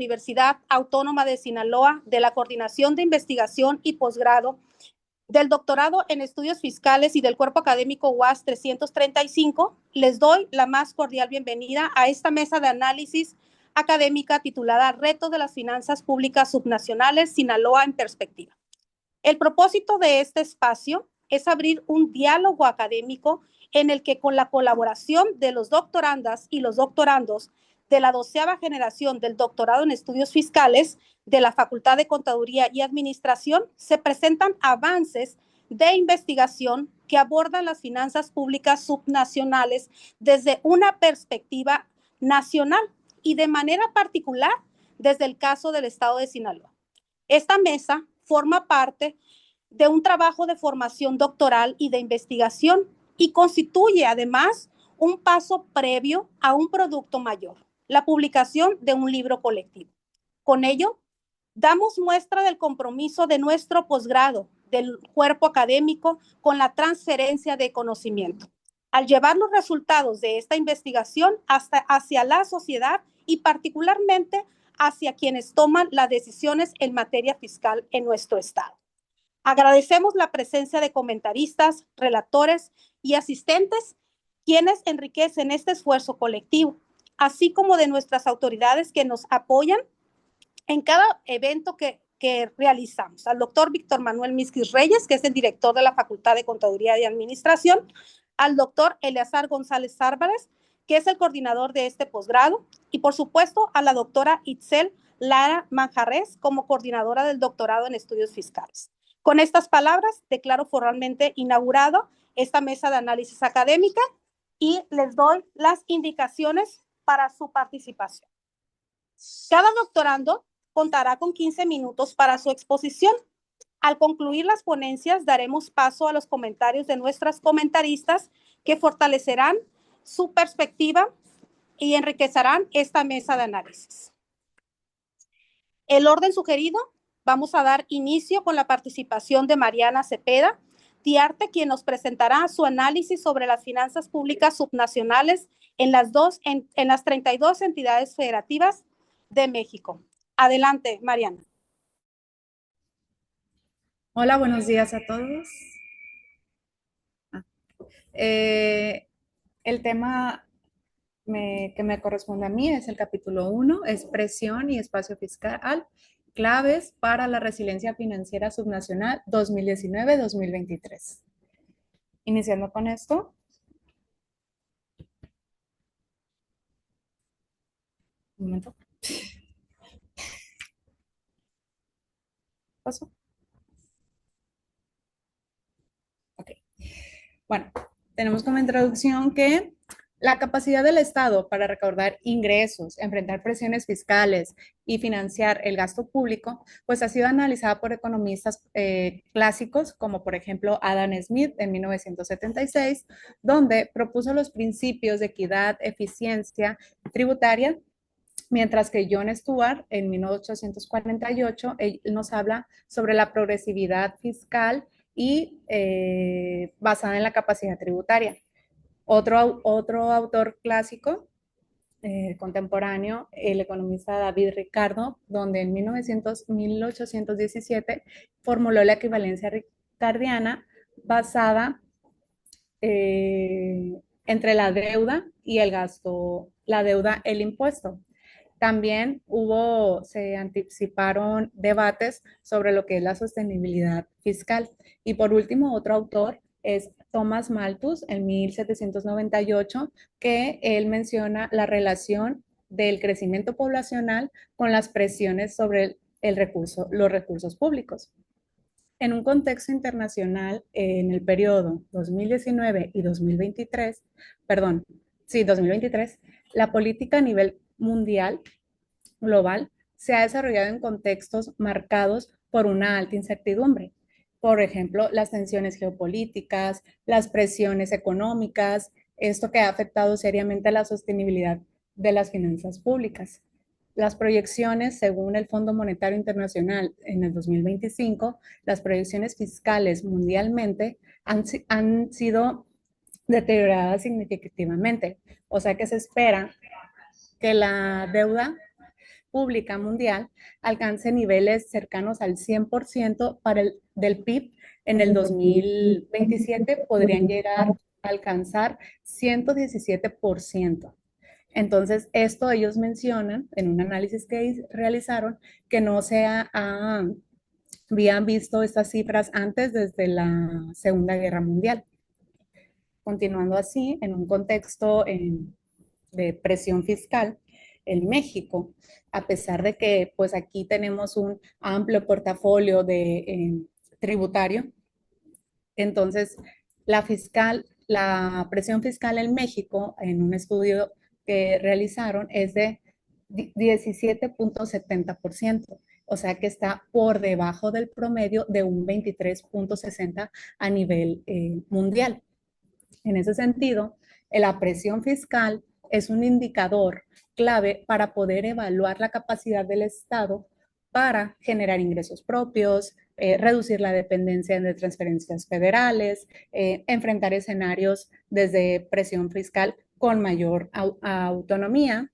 Universidad Autónoma de Sinaloa, de la Coordinación de Investigación y Posgrado, del doctorado en estudios fiscales y del cuerpo académico UAS 335, les doy la más cordial bienvenida a esta mesa de análisis académica titulada Retos de las Finanzas Públicas Subnacionales, Sinaloa en Perspectiva. El propósito de este espacio es abrir un diálogo académico en el que, con la colaboración de los doctorandas y los doctorandos de la 12ª generación del doctorado en estudios fiscales de la Facultad de Contaduría y Administración, se presentan avances de investigación que abordan las finanzas públicas subnacionales desde una perspectiva nacional y de manera particular desde el caso del estado de Sinaloa. Esta mesa forma parte de un trabajo de formación doctoral y de investigación y constituye además un paso previo a un producto mayor, la publicación de un libro colectivo. Con ello, damos muestra del compromiso de nuestro posgrado, del cuerpo académico, con la transferencia de conocimiento, al llevar los resultados de esta investigación hacia la sociedad y particularmente hacia quienes toman las decisiones en materia fiscal en nuestro estado. Agradecemos la presencia de comentaristas, relatores y asistentes, quienes enriquecen este esfuerzo colectivo, así como de nuestras autoridades que nos apoyan en cada evento que realizamos. Al doctor Víctor Manuel Misquis Reyes, que es el director de la Facultad de Contaduría y Administración, al doctor Eleazar González Álvarez, que es el coordinador de este posgrado, y por supuesto a la doctora Itzel Lara Manjarres como coordinadora del doctorado en estudios fiscales. Con estas palabras, declaro formalmente inaugurado esta mesa de análisis académica y les doy las indicaciones para su participación. Cada doctorando contará con 15 minutos para su exposición. Al concluir las ponencias, daremos paso a los comentarios de nuestras comentaristas que fortalecerán su perspectiva y enriquecerán esta mesa de análisis. El orden sugerido: vamos a dar inicio con la participación de Mariana Cepeda Diarte, quien nos presentará su análisis sobre las finanzas públicas subnacionales en las 32 entidades federativas de México. Adelante, Mariana. Hola, buenos días a todos. El tema que me corresponde a mí es el capítulo 1, es presión y espacio fiscal, claves para la resiliencia financiera subnacional 2019-2023. Iniciando con esto. Un momento. ¿Paso? Ok. Bueno, tenemos como introducción que la capacidad del Estado para recaudar ingresos, enfrentar presiones fiscales y financiar el gasto público, pues ha sido analizada por economistas clásicos, como por ejemplo Adam Smith en 1976, donde propuso los principios de equidad, eficiencia tributaria, mientras que John Stuart en 1848 él nos habla sobre la progresividad fiscal y basada en la capacidad tributaria. Otro autor clásico contemporáneo, el economista David Ricardo, donde en 1817 formuló la equivalencia ricardiana basada entre la deuda y el gasto, la deuda, el impuesto. También se anticiparon debates sobre lo que es la sostenibilidad fiscal. Y por último, otro autor es Thomas Malthus, en 1798, que él menciona la relación del crecimiento poblacional con las presiones sobre los recursos públicos. En un contexto internacional, en el periodo 2019 y 2023, 2023, la política a nivel mundial, global, se ha desarrollado en contextos marcados por una alta incertidumbre. Por ejemplo, las tensiones geopolíticas, las presiones económicas, esto que ha afectado seriamente a la sostenibilidad de las finanzas públicas. Las proyecciones, según el Fondo Monetario Internacional en el 2025, las proyecciones fiscales mundialmente han sido deterioradas significativamente. O sea que se espera que la deuda pública mundial alcance niveles cercanos al 100% del PIB en el 2027, podrían llegar a alcanzar 117%. Entonces, esto ellos mencionan en un análisis que realizaron que no habían visto estas cifras antes desde la Segunda Guerra Mundial. Continuando así, en un contexto de presión fiscal, en México, a pesar de que pues aquí tenemos un amplio portafolio tributario, entonces la presión fiscal en México, en un estudio que realizaron, es de 17.70%, o sea que está por debajo del promedio de un 23.60 a nivel mundial. En ese sentido, la presión fiscal es un indicador clave para poder evaluar la capacidad del Estado para generar ingresos propios, reducir la dependencia de transferencias federales, enfrentar escenarios desde presión fiscal con mayor autonomía.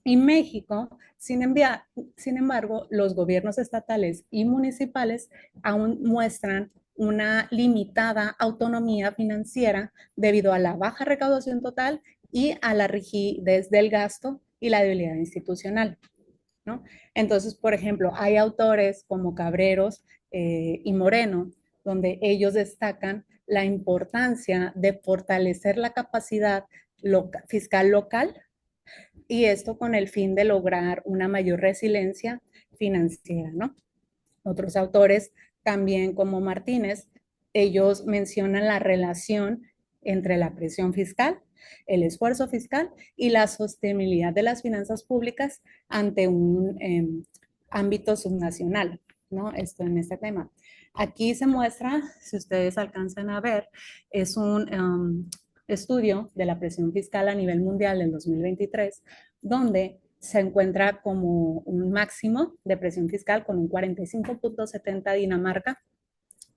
Y México, sin embargo, los gobiernos estatales y municipales aún muestran una limitada autonomía financiera debido a la baja recaudación total y a la rigidez del gasto y la debilidad institucional, ¿no? Entonces, por ejemplo, hay autores como Cabreros y Moreno, donde ellos destacan la importancia de fortalecer la capacidad fiscal local, y esto con el fin de lograr una mayor resiliencia financiera, ¿no? Otros autores, también como Martínez, ellos mencionan la relación entre la presión fiscal, el esfuerzo fiscal y la sostenibilidad de las finanzas públicas ante un ámbito subnacional, ¿no? Esto en este tema. Aquí se muestra, si ustedes alcanzan a ver, es un estudio de la presión fiscal a nivel mundial del 2023, donde se encuentra como un máximo de presión fiscal con un 45.70 Dinamarca,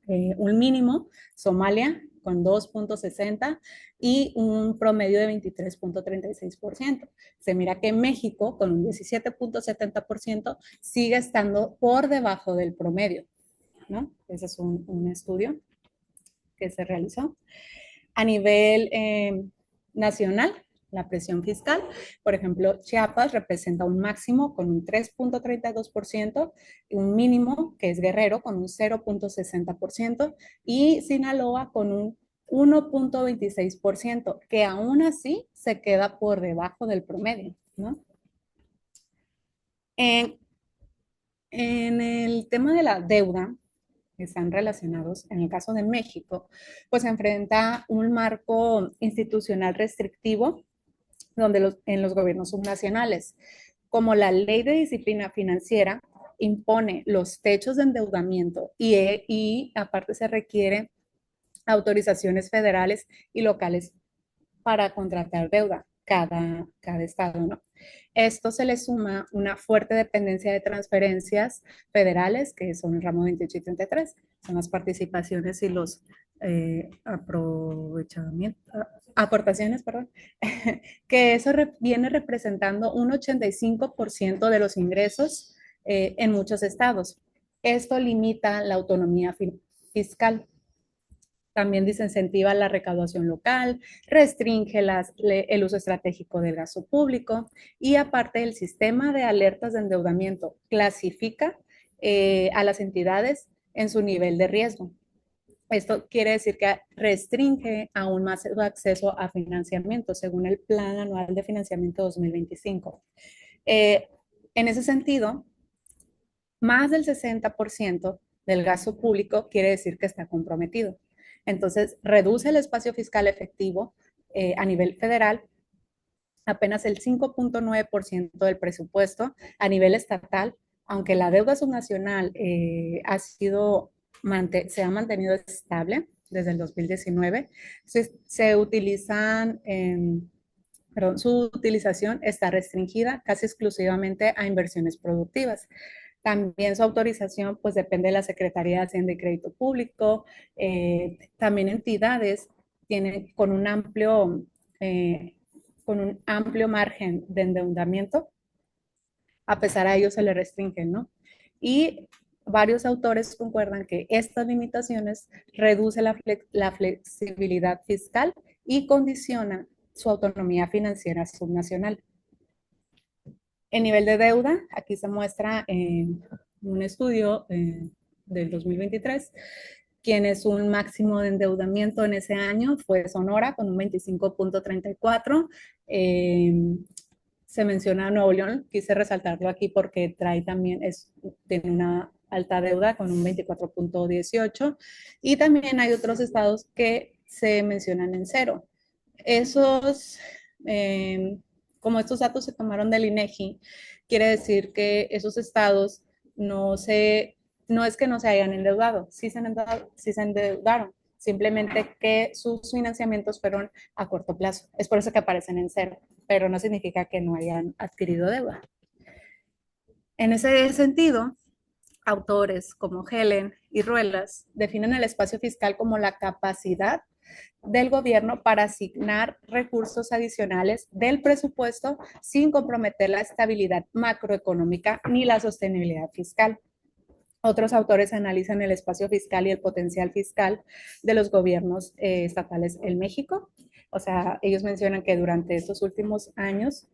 un mínimo Somalia con 2.60 y un promedio de 23.36%. Se mira que México con un 17.70% sigue estando por debajo del promedio, ¿no? Ese es un estudio que se realizó. A nivel nacional, la presión fiscal, por ejemplo, Chiapas representa un máximo con un 3.32%, un mínimo, que es Guerrero, con un 0.60%, y Sinaloa con un 1.26%, que aún así se queda por debajo del promedio, ¿no? En, en el tema de la deuda, que están relacionados, en el caso de México, pues se enfrenta un marco institucional restrictivo donde en los gobiernos subnacionales, como la ley de disciplina financiera impone los techos de endeudamiento y aparte se requieren autorizaciones federales y locales para contratar deuda, cada estado, ¿no? Esto se le suma una fuerte dependencia de transferencias federales, que son el ramo 28 y 33, son las participaciones y los aportaciones, perdón, que eso viene representando un 85% de los ingresos en muchos estados. Esto limita la autonomía fiscal. También desincentiva la recaudación local, restringe el uso estratégico del gasto público y aparte el sistema de alertas de endeudamiento clasifica a las entidades en su nivel de riesgo. Esto quiere decir que restringe aún más su acceso a financiamiento según el Plan Anual de Financiamiento 2025. En ese sentido, más del 60% del gasto público quiere decir que está comprometido. Entonces, reduce el espacio fiscal efectivo a nivel federal, apenas el 5.9% del presupuesto a nivel estatal, aunque la deuda subnacional se ha mantenido estable desde el 2019, se utilizan, perdón, su utilización está restringida casi exclusivamente a inversiones productivas. También su autorización pues depende de la Secretaría de Hacienda y Crédito Público. También entidades tienen con un amplio margen de endeudamiento a pesar de ello se le restringen, ¿no? Y varios autores concuerdan que estas limitaciones reducen la flexibilidad fiscal y condicionan su autonomía financiera subnacional. El nivel de deuda, aquí se muestra en un estudio del 2023, quien es un máximo de endeudamiento en ese año fue Sonora con un 25.34. Se menciona Nuevo León, quise resaltarlo aquí porque trae también, tiene una alta deuda con un 24.18 y también hay otros estados que se mencionan en cero. Esos, como estos datos se tomaron del INEGI, quiere decir que esos estados no se, no es que no se hayan endeudado, sí se endeudaron, simplemente que sus financiamientos fueron a corto plazo. Es por eso que aparecen en cero, pero no significa que no hayan adquirido deuda. En ese sentido, autores como Helen y Ruelas definen el espacio fiscal como la capacidad del gobierno para asignar recursos adicionales del presupuesto sin comprometer la estabilidad macroeconómica ni la sostenibilidad fiscal. Otros autores analizan el espacio fiscal y el potencial fiscal de los gobiernos estatales en México. O sea, ellos mencionan que durante estos últimos años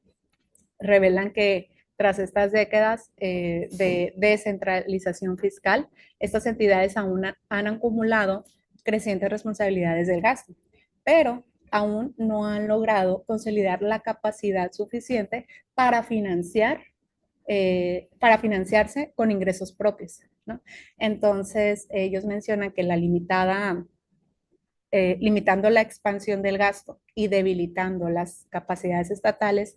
revelan que tras estas décadas de descentralización fiscal, estas entidades aún han acumulado crecientes responsabilidades del gasto, pero aún no han logrado consolidar la capacidad suficiente para financiarse con ingresos propios, ¿no? Entonces, ellos mencionan que limitando la expansión del gasto y debilitando las capacidades estatales,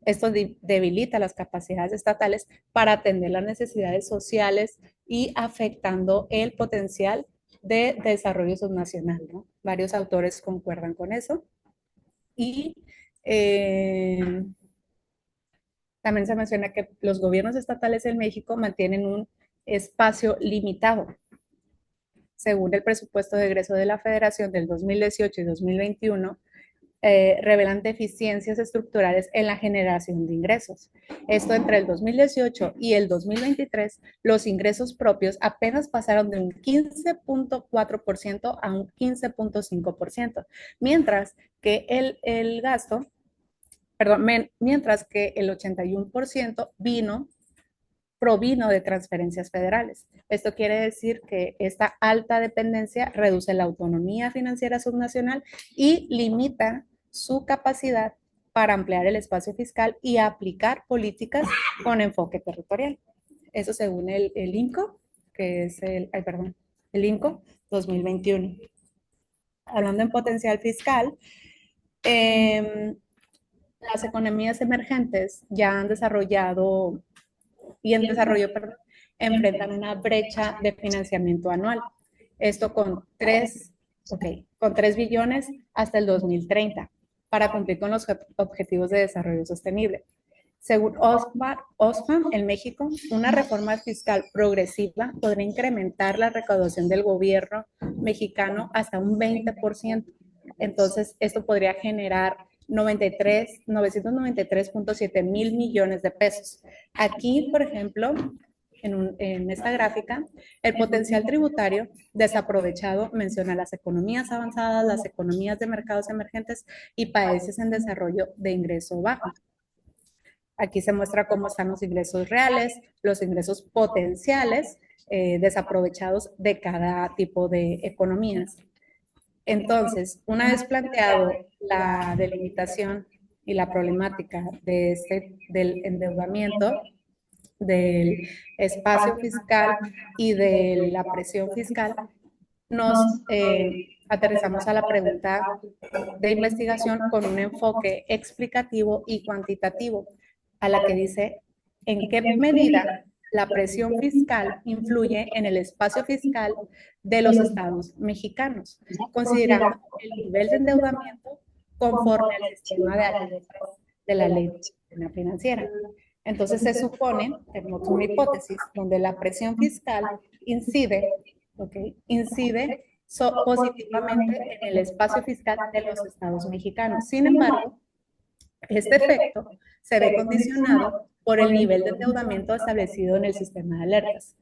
esto debilita las capacidades estatales para atender las necesidades sociales y afectando el potencial de desarrollo subnacional, ¿no? Varios autores concuerdan con eso. Y también se menciona que los gobiernos estatales en México mantienen un espacio limitado. Según el presupuesto de egreso de la Federación del 2018 y 2021, revelan deficiencias estructurales en la generación de ingresos. Esto entre el 2018 y el 2023, los ingresos propios apenas pasaron de un 15.4% a un 15.5%, mientras que el gasto, perdón, mientras que el 81% provino de transferencias federales. Esto quiere decir que esta alta dependencia reduce la autonomía financiera subnacional y limita su capacidad para ampliar el espacio fiscal y aplicar políticas con enfoque territorial. Eso según el INCO, que es el INCO 2021. Hablando en potencial fiscal, las economías emergentes ya han desarrollado y en desarrollo, perdón, enfrentan una brecha de financiamiento anual. Esto con 3 billones hasta el 2030 para cumplir con los objetivos de desarrollo sostenible. Según Oxfam, en México, una reforma fiscal progresiva podría incrementar la recaudación del gobierno mexicano hasta un 20%. Entonces, esto podría generar 993.7 mil millones de pesos. Aquí, por ejemplo, en esta gráfica, el potencial tributario desaprovechado menciona las economías avanzadas, las economías de mercados emergentes y países en desarrollo de ingreso bajo. Aquí se muestra cómo están los ingresos reales, los ingresos potenciales desaprovechados de cada tipo de economías. Entonces, una vez planteado la delimitación y la problemática del endeudamiento, del espacio fiscal y de la presión fiscal, nos aterrizamos a la pregunta de investigación con un enfoque explicativo y cuantitativo, a la que dice, ¿en qué medida la presión fiscal influye en el espacio fiscal de los estados mexicanos, considerando el nivel de endeudamiento conforme al sistema de alertas de la ley financiera? Entonces se supone, tenemos una hipótesis, donde la presión fiscal incide, incide positivamente en el espacio fiscal de los estados mexicanos. Sin embargo, Este efecto se ve condicionado por el nivel de endeudamiento establecido en el sistema de alertas.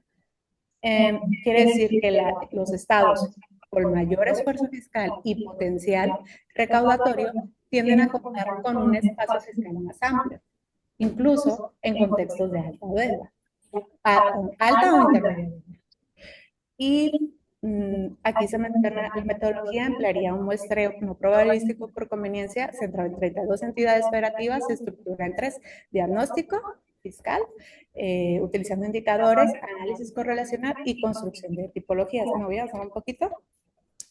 Quiere decir que los estados con mayor esfuerzo fiscal y potencial recaudatorio tienden a contar con un espacio fiscal más amplio, incluso en contextos de alta deuda, alta o intermedia deuda. Y aquí se menciona, la metodología emplearía un muestreo no probabilístico por conveniencia centrado en 32 entidades federativas, se estructura en tres: diagnóstico fiscal, utilizando indicadores, análisis correlacional y construcción de tipologías. Me voy a avanzar un poquito.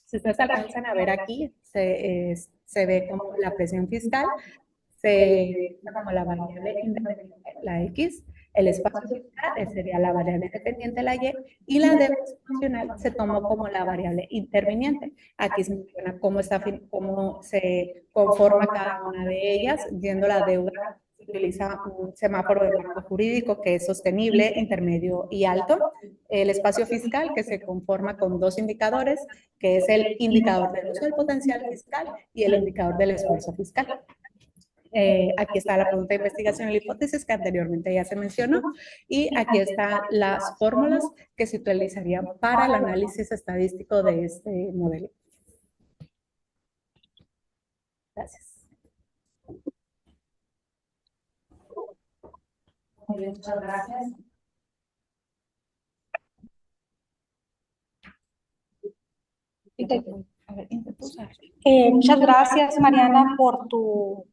Si ustedes alcanzan a ver aquí, se ve como la presión fiscal, se ve como la variable independiente, la X, el espacio fiscal sería la variable independiente, la Y la deuda funcional se tomó como la variable interviniente. Aquí se menciona cómo se conforma cada una de ellas, viendo la deuda. Se utiliza un semáforo de marco jurídico que es sostenible, intermedio y alto. El espacio fiscal, que se conforma con dos indicadores, que es el indicador del uso del potencial fiscal y el indicador del esfuerzo fiscal. Aquí está la pregunta de investigación y la hipótesis que anteriormente ya se mencionó, y aquí están las fórmulas que se utilizarían para el análisis estadístico de este modelo. Gracias. Muy bien, muchas gracias. Muchas gracias, Mariana, por tu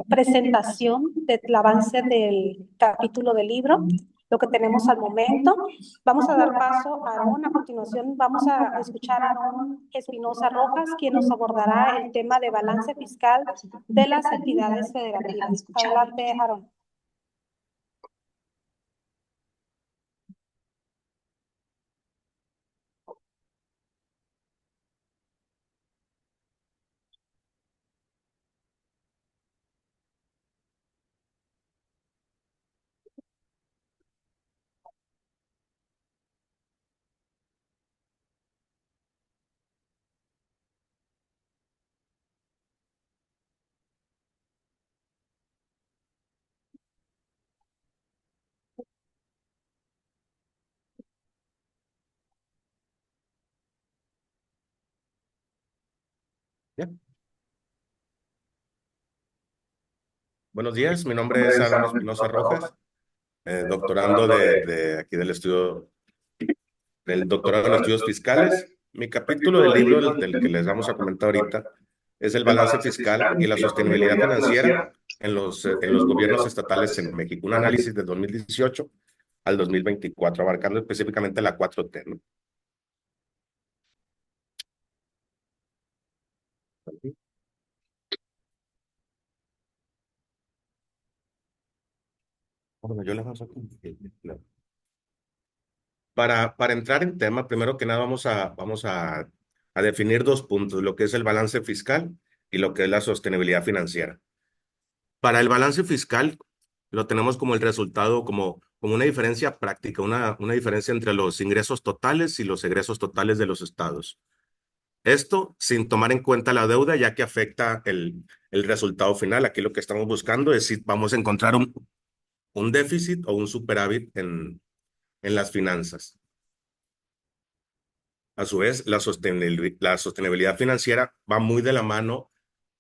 presentación del avance del capítulo del libro, lo que tenemos al momento. Vamos a dar paso a Aarón. A continuación vamos a escuchar a Aarón Espinosa Rojas, quien nos abordará el tema de balance fiscal de las entidades federativas. Adelante, Aarón. Bien. Buenos días, mi nombre es Aarón Espinosa Rojas, doctorando de aquí del doctorado en estudios fiscales. Mi capítulo del libro del que les vamos a comentar ahorita es el balance fiscal y la sostenibilidad financiera en los gobiernos estatales en México, un análisis de 2018 al 2024, abarcando específicamente la 4T, ¿no? Bueno, yo les voy a compartir. Para entrar en tema, primero que nada vamos a definir dos puntos, lo que es el balance fiscal y lo que es la sostenibilidad financiera. Para el balance fiscal, lo tenemos como el resultado, como una diferencia práctica, una diferencia entre los ingresos totales y los egresos totales de los estados. Esto sin tomar en cuenta la deuda, ya que afecta el resultado final. Aquí lo que estamos buscando es si vamos a encontrar un déficit o un superávit en las finanzas. A su vez, la sostenibilidad financiera va muy de la mano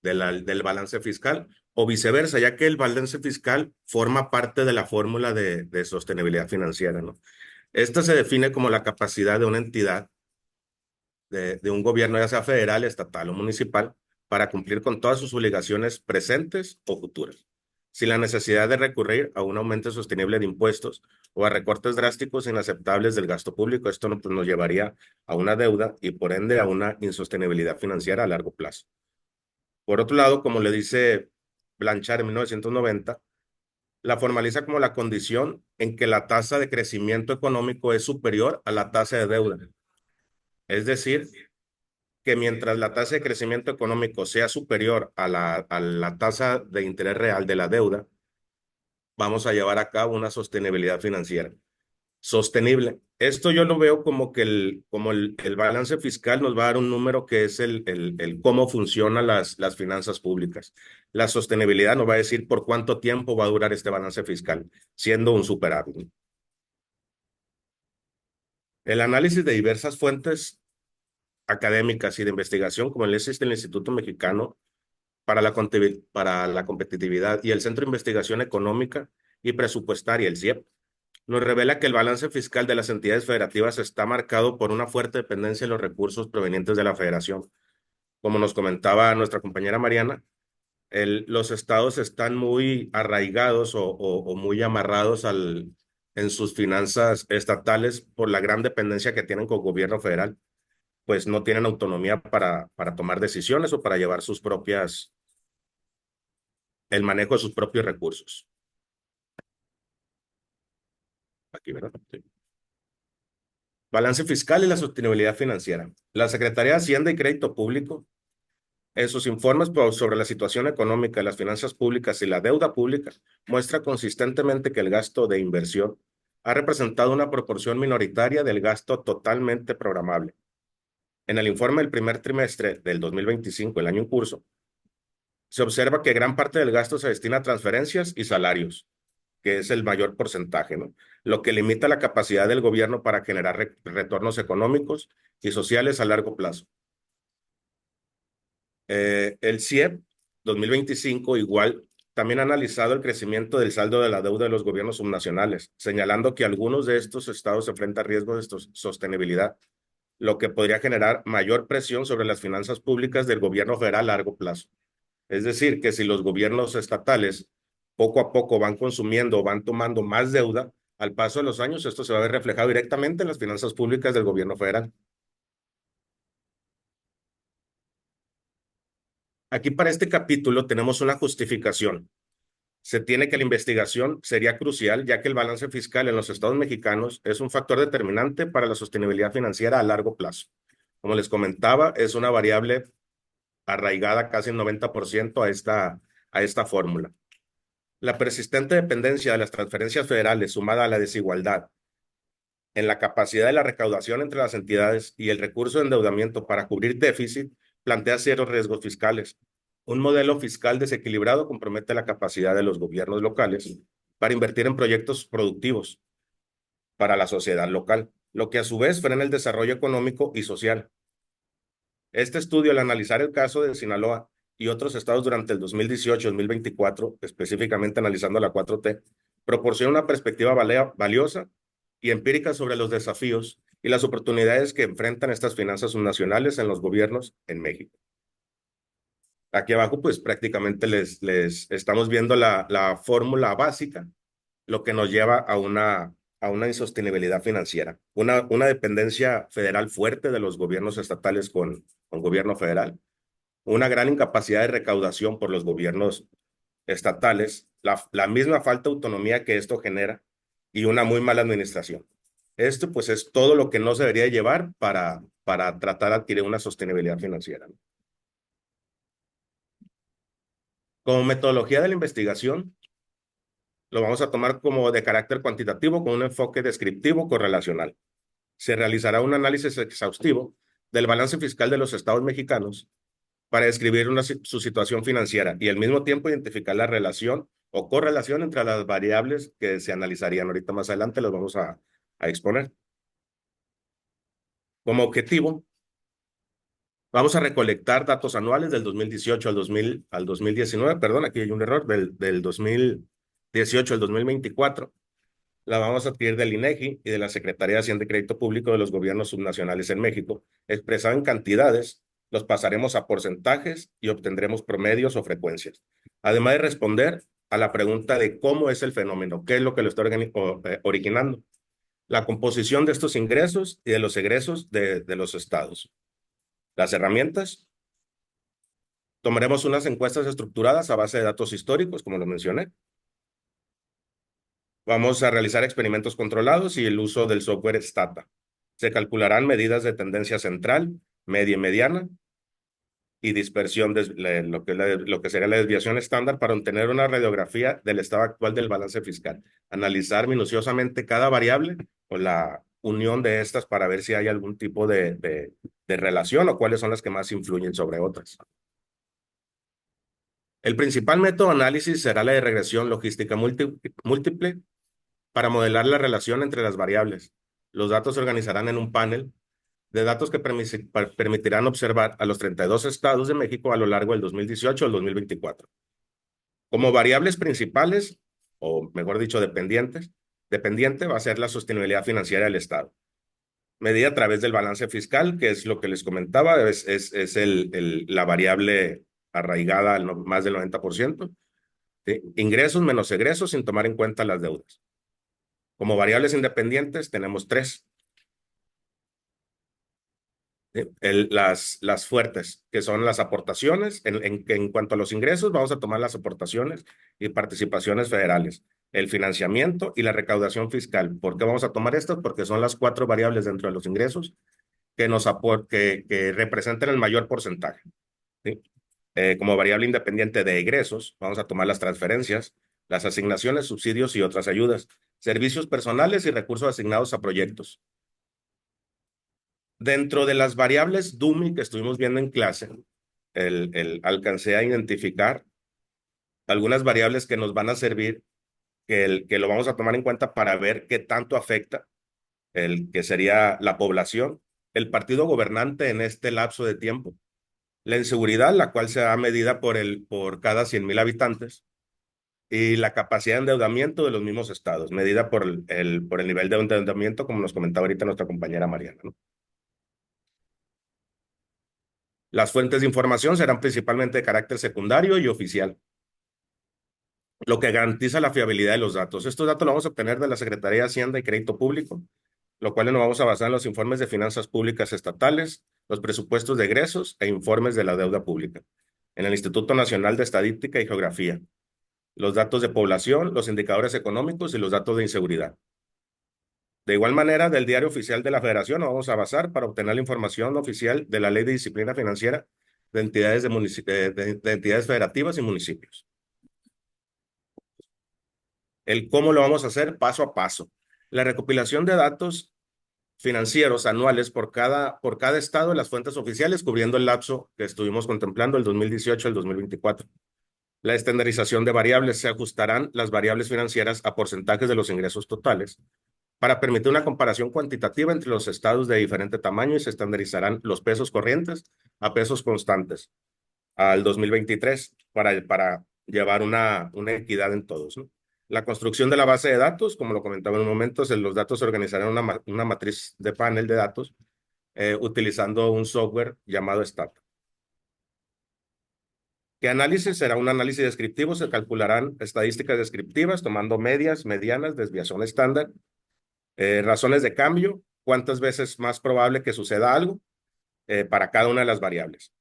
del balance fiscal o viceversa, ya que el balance fiscal forma parte de la fórmula de sostenibilidad financiera, ¿no? Esta se define como la capacidad de una entidad, de un gobierno, ya sea federal, estatal o municipal, para cumplir con todas sus obligaciones presentes o futuras, sin la necesidad de recurrir a un aumento sostenible de impuestos o a recortes drásticos e inaceptables del gasto público. Esto nos llevaría a una deuda y por ende a una insostenibilidad financiera a largo plazo. Por otro lado, como le dice Blanchard en 1990, la formaliza como la condición en que la tasa de crecimiento económico es superior a la tasa de deuda. Es decir, que mientras la tasa de crecimiento económico sea superior a la tasa de interés real de la deuda, vamos a llevar a cabo una sostenibilidad financiera. sostenible. Esto yo lo veo como que el balance fiscal nos va a dar un número que es el cómo funcionan las finanzas públicas. La sostenibilidad nos va a decir por cuánto tiempo va a durar este balance fiscal, siendo un superávit. El análisis de diversas fuentes académicas y de investigación, como el existe el Instituto Mexicano para la Competitividad y el Centro de Investigación Económica y Presupuestaria, el CIEP, nos revela que el balance fiscal de las entidades federativas está marcado por una fuerte dependencia de los recursos provenientes de la federación. Como nos comentaba nuestra compañera Mariana, los estados están muy arraigados o muy amarrados en sus finanzas estatales por la gran dependencia que tienen con el gobierno federal, pues no tienen autonomía para tomar decisiones o para llevar el manejo de sus propios recursos. Aquí, ¿verdad? Sí. Balance fiscal y la sostenibilidad financiera. La Secretaría de Hacienda y Crédito Público, en sus informes sobre la situación económica de las finanzas públicas y la deuda pública, muestra consistentemente que el gasto de inversión ha representado una proporción minoritaria del gasto totalmente programable. En el informe del primer trimestre del 2025, el año en curso, se observa que gran parte del gasto se destina a transferencias y salarios, que es el mayor porcentaje, ¿no? Lo que limita la capacidad del gobierno para generar retornos económicos y sociales a largo plazo. El CIEP 2025 igual también ha analizado el crecimiento del saldo de la deuda de los gobiernos subnacionales, señalando que algunos de estos estados se enfrentan a riesgos de sostenibilidad, lo que podría generar mayor presión sobre las finanzas públicas del gobierno federal a largo plazo. Es decir, que si los gobiernos estatales poco a poco van consumiendo o van tomando más deuda, al paso de los años esto se va a ver reflejado directamente en las finanzas públicas del gobierno federal. Aquí para este capítulo tenemos una justificación. Se tiene que la investigación sería crucial, ya que el balance fiscal en los estados mexicanos es un factor determinante para la sostenibilidad financiera a largo plazo. Como les comentaba, es una variable arraigada casi el 90% a esta fórmula. La persistente dependencia de las transferencias federales sumada a la desigualdad en la capacidad de la recaudación entre las entidades y el recurso de endeudamiento para cubrir déficit plantea serios riesgos fiscales. Un modelo fiscal desequilibrado compromete la capacidad de los gobiernos locales para invertir en proyectos productivos para la sociedad local, lo que a su vez frena el desarrollo económico y social. Este estudio, al analizar el caso de Sinaloa y otros estados durante el 2018-2024, específicamente analizando la 4T, proporciona una perspectiva valiosa y empírica sobre los desafíos y las oportunidades que enfrentan estas finanzas subnacionales en los gobiernos en México. Aquí abajo, pues prácticamente les estamos viendo la fórmula básica, lo que nos lleva a una insostenibilidad financiera, una dependencia federal fuerte de los gobiernos estatales con gobierno federal, una gran incapacidad de recaudación por los gobiernos estatales, la misma falta de autonomía que esto genera y una muy mala administración. Esto pues es todo lo que no se debería llevar para tratar de adquirir una sostenibilidad financiera. Como metodología de la investigación, lo vamos a tomar como de carácter cuantitativo con un enfoque descriptivo correlacional. Se realizará un análisis exhaustivo del balance fiscal de los estados mexicanos para describir su situación financiera y al mismo tiempo identificar la relación o correlación entre las variables que se analizarían. Ahorita más adelante los vamos a exponer. Como objetivo, vamos a recolectar datos anuales del 2018 al 2019, perdón, aquí hay un error, del 2018 al 2024. La vamos a adquirir del INEGI y de la Secretaría de Hacienda y Crédito Público de los gobiernos subnacionales en México. Expresado en cantidades, los pasaremos a porcentajes y obtendremos promedios o frecuencias. Además de responder a la pregunta de cómo es el fenómeno, qué es lo que lo está originando, la composición de estos ingresos y de los egresos de los estados. Las herramientas, tomaremos unas encuestas estructuradas a base de datos históricos, como lo mencioné. Vamos a realizar experimentos controlados y el uso del software Stata. Se calcularán medidas de tendencia central, media y mediana, y dispersión de lo que sería la desviación estándar para obtener una radiografía del estado actual del balance fiscal. Analizar minuciosamente cada variable o la unión de estas para ver si hay algún tipo de relación o cuáles son las que más influyen sobre otras. El principal método de análisis será la de regresión logística múltiple para modelar la relación entre las variables. Los datos se organizarán en un panel de datos que permitirán observar a los 32 estados de México a lo largo del 2018 al 2024. Como variables principales, o mejor dicho, dependiente va a ser la sostenibilidad financiera del Estado, medida a través del balance fiscal, que es lo que les comentaba, es la variable arraigada al más del 90%, ¿sí? Ingresos menos egresos sin tomar en cuenta las deudas. Como variables independientes tenemos tres. Las fuertes, que son las aportaciones. En cuanto a los ingresos, vamos a tomar las aportaciones y participaciones federales, el financiamiento y la recaudación fiscal. ¿Por qué vamos a tomar estas? Porque son las cuatro variables dentro de los ingresos que representan el mayor porcentaje, ¿sí? Como variable independiente de egresos, vamos a tomar las transferencias, las asignaciones, subsidios y otras ayudas, servicios personales y recursos asignados a proyectos. Dentro de las variables DUMI que estuvimos viendo en clase, alcancé a identificar algunas variables que nos van a servir, que lo vamos a tomar en cuenta para ver qué tanto afecta que sería la población, el partido gobernante en este lapso de tiempo, la inseguridad, la cual será medida por cada 100,000 habitantes, y la capacidad de endeudamiento de los mismos estados, medida por el nivel de endeudamiento, como nos comentaba ahorita nuestra compañera Mariana, ¿no? Las fuentes de información serán principalmente de carácter secundario y oficial, lo que garantiza la fiabilidad de los datos. Estos datos los vamos a obtener de la Secretaría de Hacienda y Crédito Público, lo cual nos vamos a basar en los informes de finanzas públicas estatales, los presupuestos de egresos e informes de la deuda pública, en el Instituto Nacional de Estadística y Geografía, los datos de población, los indicadores económicos y los datos de inseguridad. De igual manera, del Diario Oficial de la Federación nos vamos a basar para obtener la información oficial de la Ley de Disciplina Financiera de entidades, de entidades federativas y municipios. El cómo lo vamos a hacer paso a paso. La recopilación de datos financieros anuales por cada estado de las fuentes oficiales, cubriendo el lapso que estuvimos contemplando, el 2018 al 2024. La estandarización de variables. Se ajustarán las variables financieras a porcentajes de los ingresos totales para permitir una comparación cuantitativa entre los estados de diferente tamaño, y se estandarizarán los pesos corrientes a pesos constantes al 2023 para llevar una equidad en todos, ¿no? La construcción de la base de datos, como lo comentaba en un momento, los datos se organizarán en una matriz de panel de datos utilizando un software llamado STAT. ¿Qué análisis? Será un análisis descriptivo. Se calcularán estadísticas descriptivas tomando medias, medianas, desviación estándar, razones de cambio, cuántas veces más probable que suceda algo para cada una de las variables.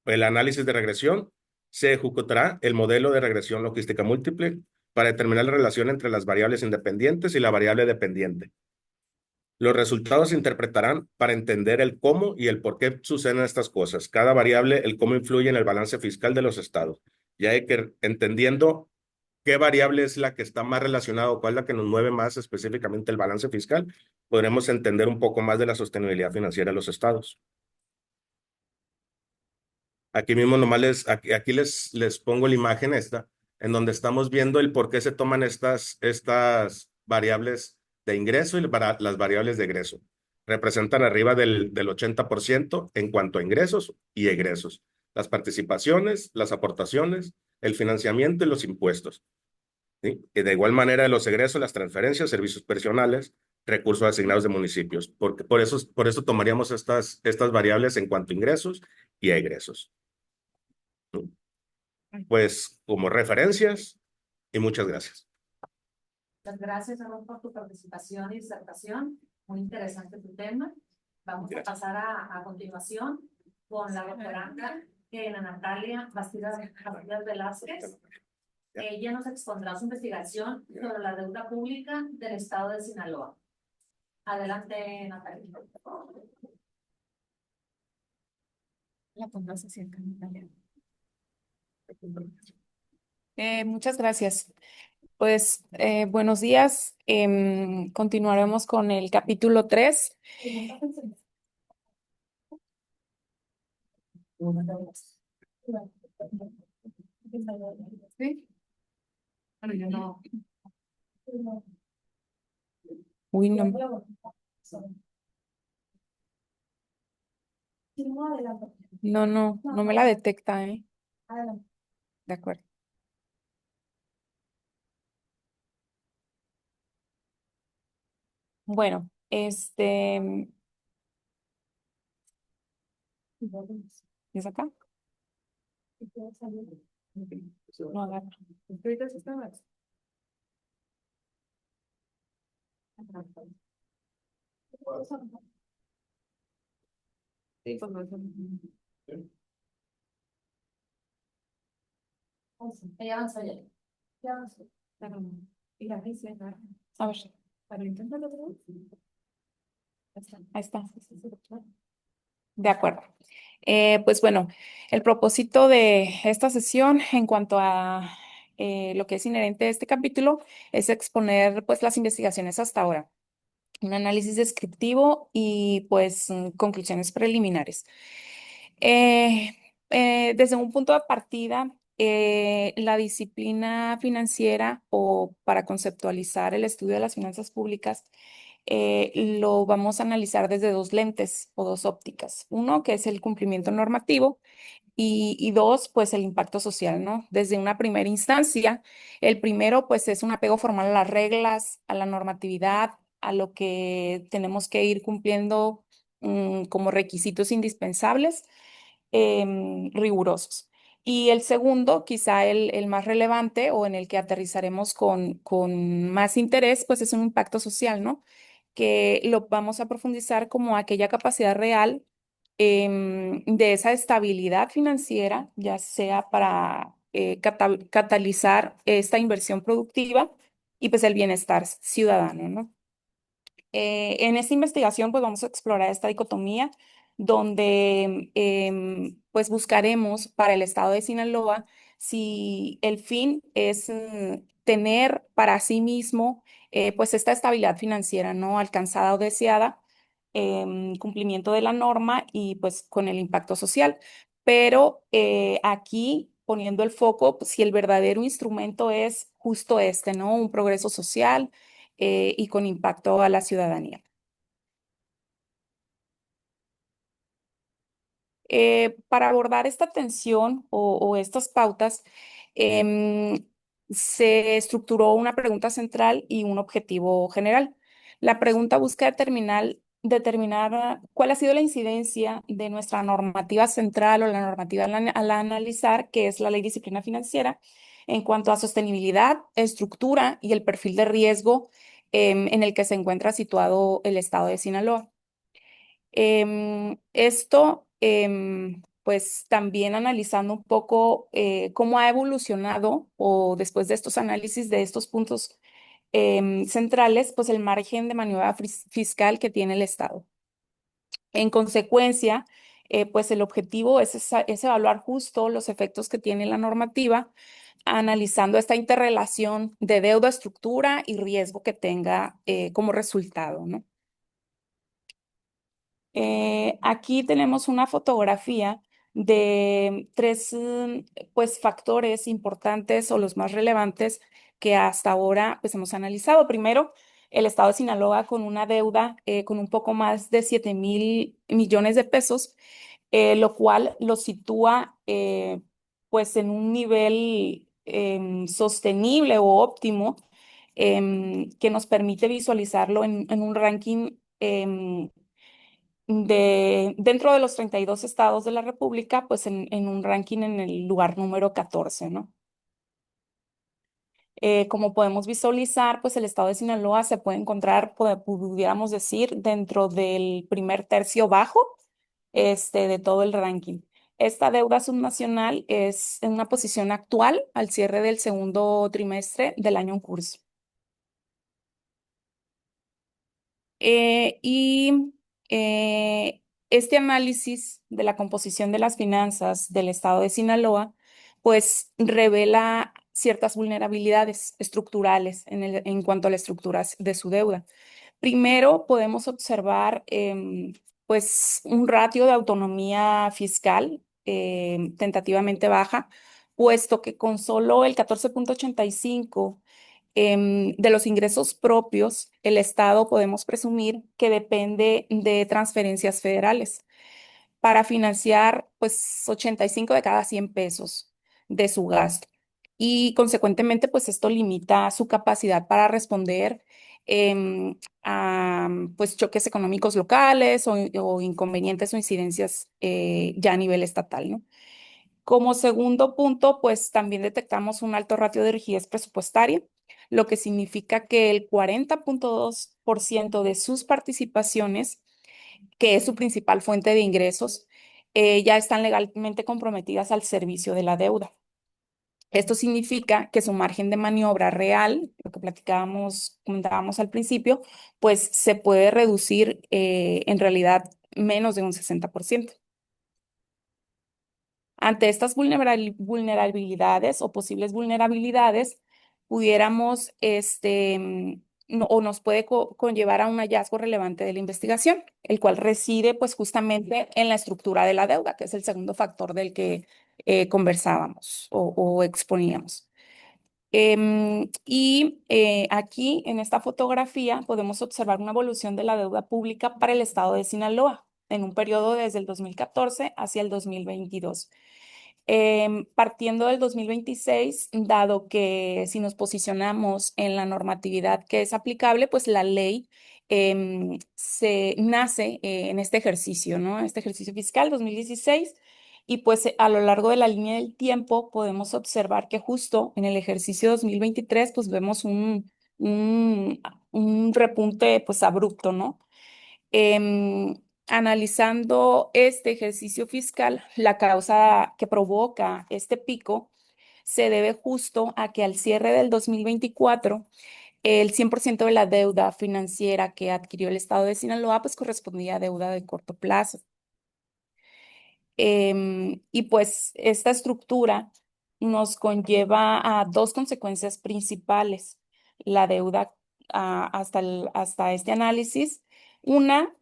El análisis de regresión. Se ejecutará el modelo de regresión logística múltiple para determinar la relación entre las variables independientes y la variable dependiente. Los resultados se interpretarán para entender el cómo y el por qué suceden estas cosas. Cada variable, el cómo influye en el balance fiscal de los estados. Ya hay que, entendiendo qué variable es la que está más relacionada o cuál es la que nos mueve más específicamente el balance fiscal, podremos entender un poco más de la sostenibilidad financiera de los estados. Aquí mismo nomás aquí les pongo la imagen esta, en donde estamos viendo el por qué se toman estas variables de ingreso y las variables de egreso. Representan arriba del 80% en cuanto a ingresos y egresos. Las participaciones, las aportaciones, el financiamiento y los impuestos, ¿sí? Y de igual manera los egresos, las transferencias, servicios personales, recursos asignados de municipios. Por eso tomaríamos estas variables en cuanto a ingresos y a egresos. Pues como referencias, y muchas gracias. Muchas gracias, Aaron, por tu participación y disertación. Muy interesante tu tema. Vamos a pasar a continuación con la doctoranda Ana Natalia Bastidas Velázquez. Ella nos expondrá su investigación sobre la deuda pública del estado de Sinaloa. Adelante, Natalia. La conversación con Natalia. Muchas gracias. Pues buenos días. Continuaremos con el capítulo 3. Sí. Bueno, yo no. Uy, no, no me la detecta, ¿eh? De acuerdo. Bueno, ¿es acá? No agarra. Sí, pues no es ella avanzó ya. Ya avanzó. Pero, y la dice, A ver, para intentarlo. ahí está. De acuerdo. Pues bueno, el propósito de esta sesión en cuanto a lo que es inherente a este capítulo es exponer pues las investigaciones hasta ahora, un análisis descriptivo y pues conclusiones preliminares. Eh, Desde un punto de partida, la disciplina financiera o para conceptualizar el estudio de las finanzas públicas, lo vamos a analizar desde dos lentes o dos ópticas. Uno, que es el cumplimiento normativo, y dos, pues el impacto social, ¿no? Desde una primera instancia, el primero, pues es un apego formal a las reglas, a la normatividad, a lo que tenemos que ir cumpliendo como requisitos indispensables, rigurosos. Y el segundo, quizá el más relevante o en el que aterrizaremos con más interés, pues es un impacto social, ¿no? Que lo vamos a profundizar como aquella capacidad real de esa estabilidad financiera, ya sea para catalizar esta inversión productiva y pues el bienestar ciudadano, ¿no? En esta investigación, pues vamos a explorar esta dicotomía donde pues buscaremos para el estado de Sinaloa si el fin es tener para sí mismo pues esta estabilidad financiera no alcanzada o deseada, cumplimiento de la norma y pues con el impacto social. Pero aquí poniendo el foco, pues, si el verdadero instrumento es justo este, ¿no? Un progreso social y con impacto a la ciudadanía. Para abordar esta tensión o estas pautas, em, se estructuró una pregunta central y un objetivo general. La pregunta busca determinar cuál ha sido la incidencia de nuestra normativa central o la normativa al analizar, que es la Ley de Disciplina Financiera, en cuanto a sostenibilidad, estructura y el perfil de riesgo en el que se encuentra situado el estado de Sinaloa. Esto, pues también analizando un poco cómo ha evolucionado o después de estos análisis de estos puntos centrales, pues el margen de maniobra fiscal que tiene el Estado. En consecuencia, pues el objetivo es evaluar justo los efectos que tiene la normativa, analizando esta interrelación de deuda, estructura y riesgo que tenga como resultado, ¿no? Aquí tenemos una fotografía de tres pues, factores importantes o los más relevantes que hasta ahora pues, hemos analizado. Primero, el estado de Sinaloa con una deuda con un poco más de 7,000 millones de pesos, lo cual lo sitúa pues en un nivel sostenible o óptimo, que nos permite visualizarlo en un ranking dentro de los 32 estados de la República, pues en un ranking en el lugar número 14, ¿no? Como podemos visualizar, pues el estado de Sinaloa se puede encontrar, pudiéramos decir, dentro del primer tercio bajo de todo el ranking. Esta deuda subnacional es en una posición actual al cierre del segundo trimestre del año en curso. Y este análisis de la composición de las finanzas del estado de Sinaloa, pues revela ciertas vulnerabilidades estructurales en cuanto a la estructura de su deuda. Primero, podemos observar pues un ratio de autonomía fiscal tentativamente baja, puesto que con solo el 14.85 de los ingresos propios, el Estado podemos presumir que depende de transferencias federales para financiar pues 85 de cada 100 pesos de su gasto. Y consecuentemente, pues esto limita su capacidad para responder a pues choques económicos locales o inconvenientes o incidencias ya a nivel estatal, ¿no? Como segundo punto, pues también detectamos un alto ratio de rigidez presupuestaria, lo que significa que el 40.2% de sus participaciones, que es su principal fuente de ingresos, ya están legalmente comprometidas al servicio de la deuda. Esto significa que su margen de maniobra real, lo que comentábamos al principio, pues se puede reducir en realidad menos de un 60%. Ante estas vulnerabilidades o posibles vulnerabilidades, pudiéramos, o nos puede conllevar a un hallazgo relevante de la investigación, el cual reside pues justamente en la estructura de la deuda, que es el segundo factor del que conversábamos o exponíamos. Aquí en esta fotografía podemos observar una evolución de la deuda pública para el estado de Sinaloa en un periodo desde el 2014 hacia el 2022. Partiendo del 2026, dado que si nos posicionamos en la normatividad que es aplicable, pues la ley se nace en este ejercicio, ¿no? Este ejercicio fiscal 2016. Y pues a lo largo de la línea del tiempo podemos observar que justo en el ejercicio 2023 pues vemos un, un repunte pues abrupto, ¿no? Analizando este ejercicio fiscal, la causa que provoca este pico se debe justo a que al cierre del 2024, el 100% de la deuda financiera que adquirió el estado de Sinaloa pues correspondía a deuda de corto plazo. Y pues esta estructura nos conlleva a dos consecuencias principales. La deuda hasta este análisis. Una,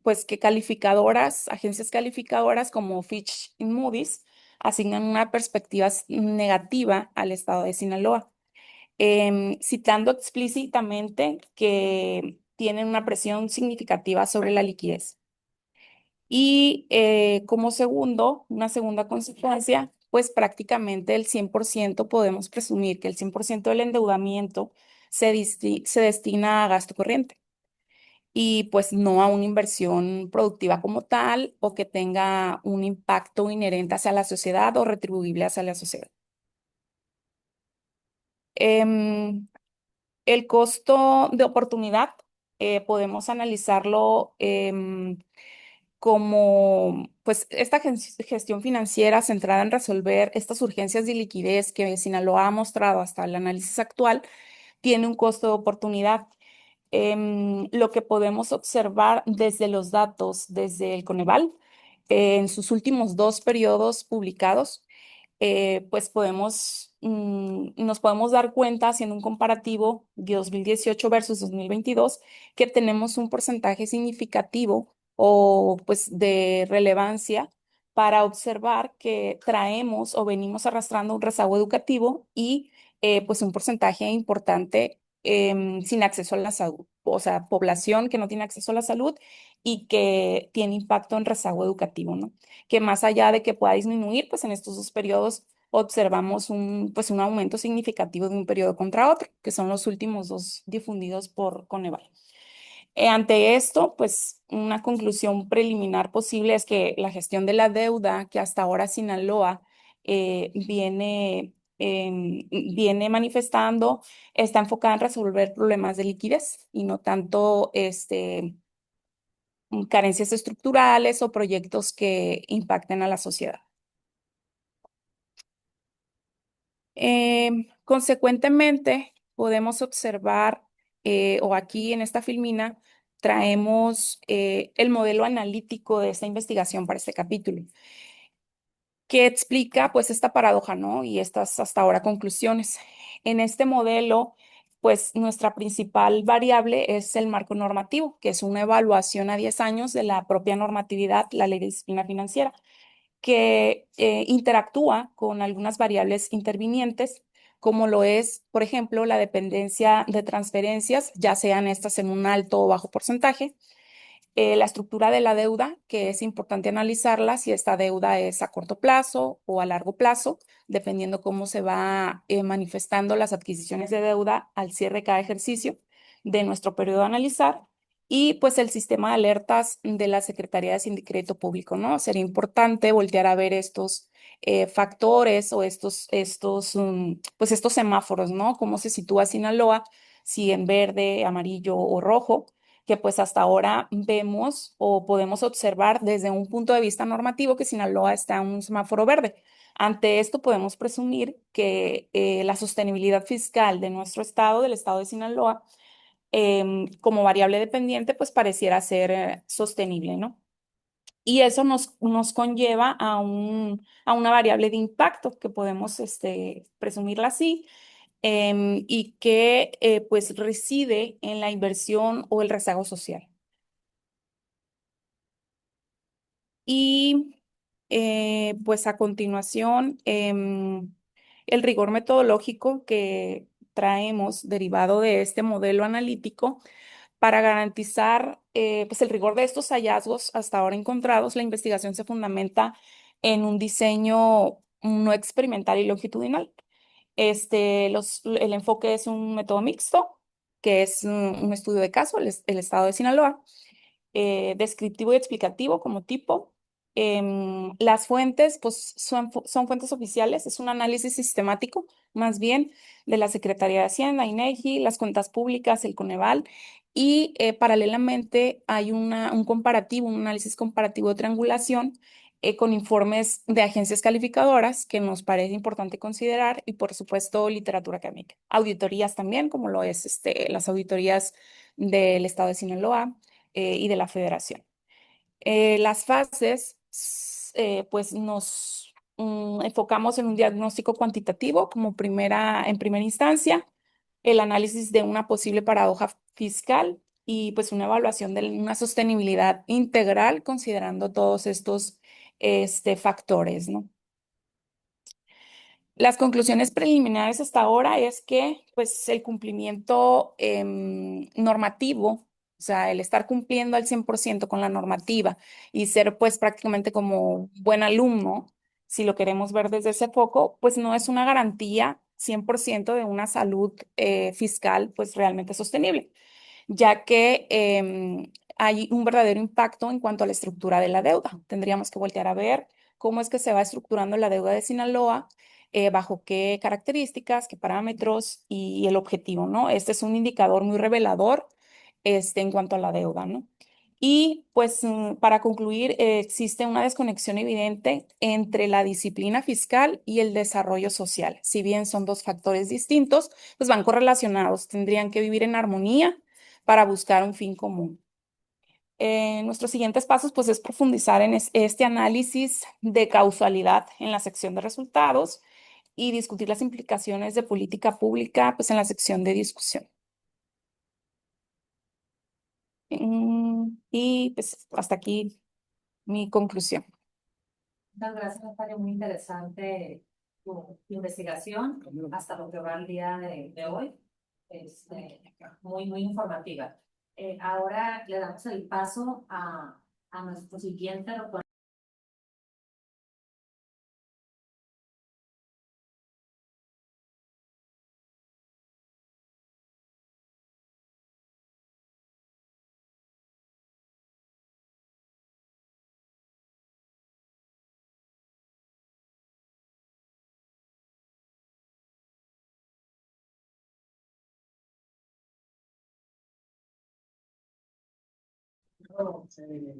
pues que agencias calificadoras como Fitch y Moody's, asignan una perspectiva negativa al estado de Sinaloa, citando explícitamente que tienen una presión significativa sobre la liquidez. Y como una segunda consecuencia, pues prácticamente el 100% podemos presumir que el 100% del endeudamiento se destina a gasto corriente y pues no a una inversión productiva como tal o que tenga un impacto inherente hacia la sociedad o retribuible hacia la sociedad. Em, el costo de oportunidad podemos analizarlo como pues esta gestión financiera centrada en resolver estas urgencias de liquidez que Sinaloa ha mostrado hasta el análisis actual, tiene un costo de oportunidad. Lo que podemos observar desde los datos, desde el Coneval, en sus últimos 2 periodos publicados, pues nos podemos dar cuenta, haciendo un comparativo de 2018 versus 2022, que tenemos un porcentaje significativo o pues de relevancia para observar que traemos o venimos arrastrando un rezago educativo y pues un porcentaje importante sin acceso a la salud, o sea, población que no tiene acceso a la salud y que tiene impacto en rezago educativo, ¿no? Que más allá de que pueda disminuir, pues en estos 2 periodos observamos pues un aumento significativo de un periodo contra otro, que son los últimos 2 difundidos por Coneval. Ante esto, pues una conclusión preliminar posible es que la gestión de la deuda que hasta ahora Sinaloa viene manifestando está enfocada en resolver problemas de liquidez y no tanto carencias estructurales o proyectos que impacten a la sociedad. Consecuentemente, podemos observar, o aquí en esta filmina, traemos el modelo analítico de esta investigación para este capítulo. que explica pues esta paradoja, ¿no? Y estas hasta ahora conclusiones. En este modelo, pues nuestra principal variable es el marco normativo, que es una evaluación a 10 años de la propia normatividad, la ley de disciplina financiera, que interactúa con algunas variables intervinientes, como lo es, por ejemplo, la dependencia de transferencias, ya sean estas en un alto o bajo porcentaje, la estructura de la deuda, que es importante analizarla, si esta deuda es a corto plazo o a largo plazo, dependiendo cómo se va manifestando las adquisiciones de deuda al cierre de cada ejercicio de nuestro periodo a analizar. Y pues el sistema de alertas de la Secretaría de Hacienda y Crédito Público, ¿no? Sería importante voltear a ver estos factores o pues estos semáforos, ¿no? Cómo se sitúa Sinaloa, si en verde, amarillo o rojo, que pues hasta ahora vemos o podemos observar desde un punto de vista normativo que Sinaloa está en un semáforo verde. Ante esto podemos presumir que la sostenibilidad fiscal de nuestro estado, del estado de Sinaloa, como variable dependiente, pues pareciera ser sostenible, ¿no? Y eso nos conlleva a una variable de impacto que podemos presumirla así, y que pues reside en la inversión o el rezago social. Y pues a continuación, el rigor metodológico que traemos derivado de este modelo analítico para garantizar pues el rigor de estos hallazgos hasta ahora encontrados, la investigación se fundamenta en un diseño no experimental y longitudinal. El enfoque es un método mixto, que es un estudio de caso, el estado de Sinaloa, descriptivo y explicativo como tipo. Las fuentes, pues son fuentes oficiales, es un análisis sistemático, más bien, de la Secretaría de Hacienda, INEGI, las cuentas públicas, el Coneval, y paralelamente hay un comparativo, un análisis comparativo de triangulación con informes de agencias calificadoras que nos parece importante considerar y, por supuesto, literatura académica. Auditorías también, como lo es las auditorías del Estado de Sinaloa y de la Federación. Las fases, pues nos enfocamos en un diagnóstico cuantitativo en primera instancia, el análisis de una posible paradoja fiscal y pues una evaluación de una sostenibilidad integral considerando todos estos factores, ¿no? Las conclusiones preliminares hasta ahora es que pues el cumplimiento normativo, o sea, el estar cumpliendo al 100% con la normativa y ser pues prácticamente como buen alumno, si lo queremos ver desde ese foco, pues no es una garantía 100% de una salud fiscal pues realmente sostenible, ya que hay un verdadero impacto en cuanto a la estructura de la deuda. Tendríamos que voltear a ver cómo es que se va estructurando la deuda de Sinaloa, bajo qué características, qué parámetros y el objetivo, ¿no? Este es un indicador muy revelador, en cuanto a la deuda, ¿no? Y pues para concluir, existe una desconexión evidente entre la disciplina fiscal y el desarrollo social. Si bien son dos factores distintos, pues van correlacionados, tendrían que vivir en armonía para buscar un fin común. Nuestros siguientes pasos pues es profundizar en este análisis de causalidad en la sección de resultados y discutir las implicaciones de política pública pues en la sección de discusión. Y pues hasta aquí mi conclusión. Muchas gracias, Natalia. Muy interesante tu investigación hasta lo que va el día de hoy. Muy informativa. Ahora le damos el paso a nuestro siguiente doctor.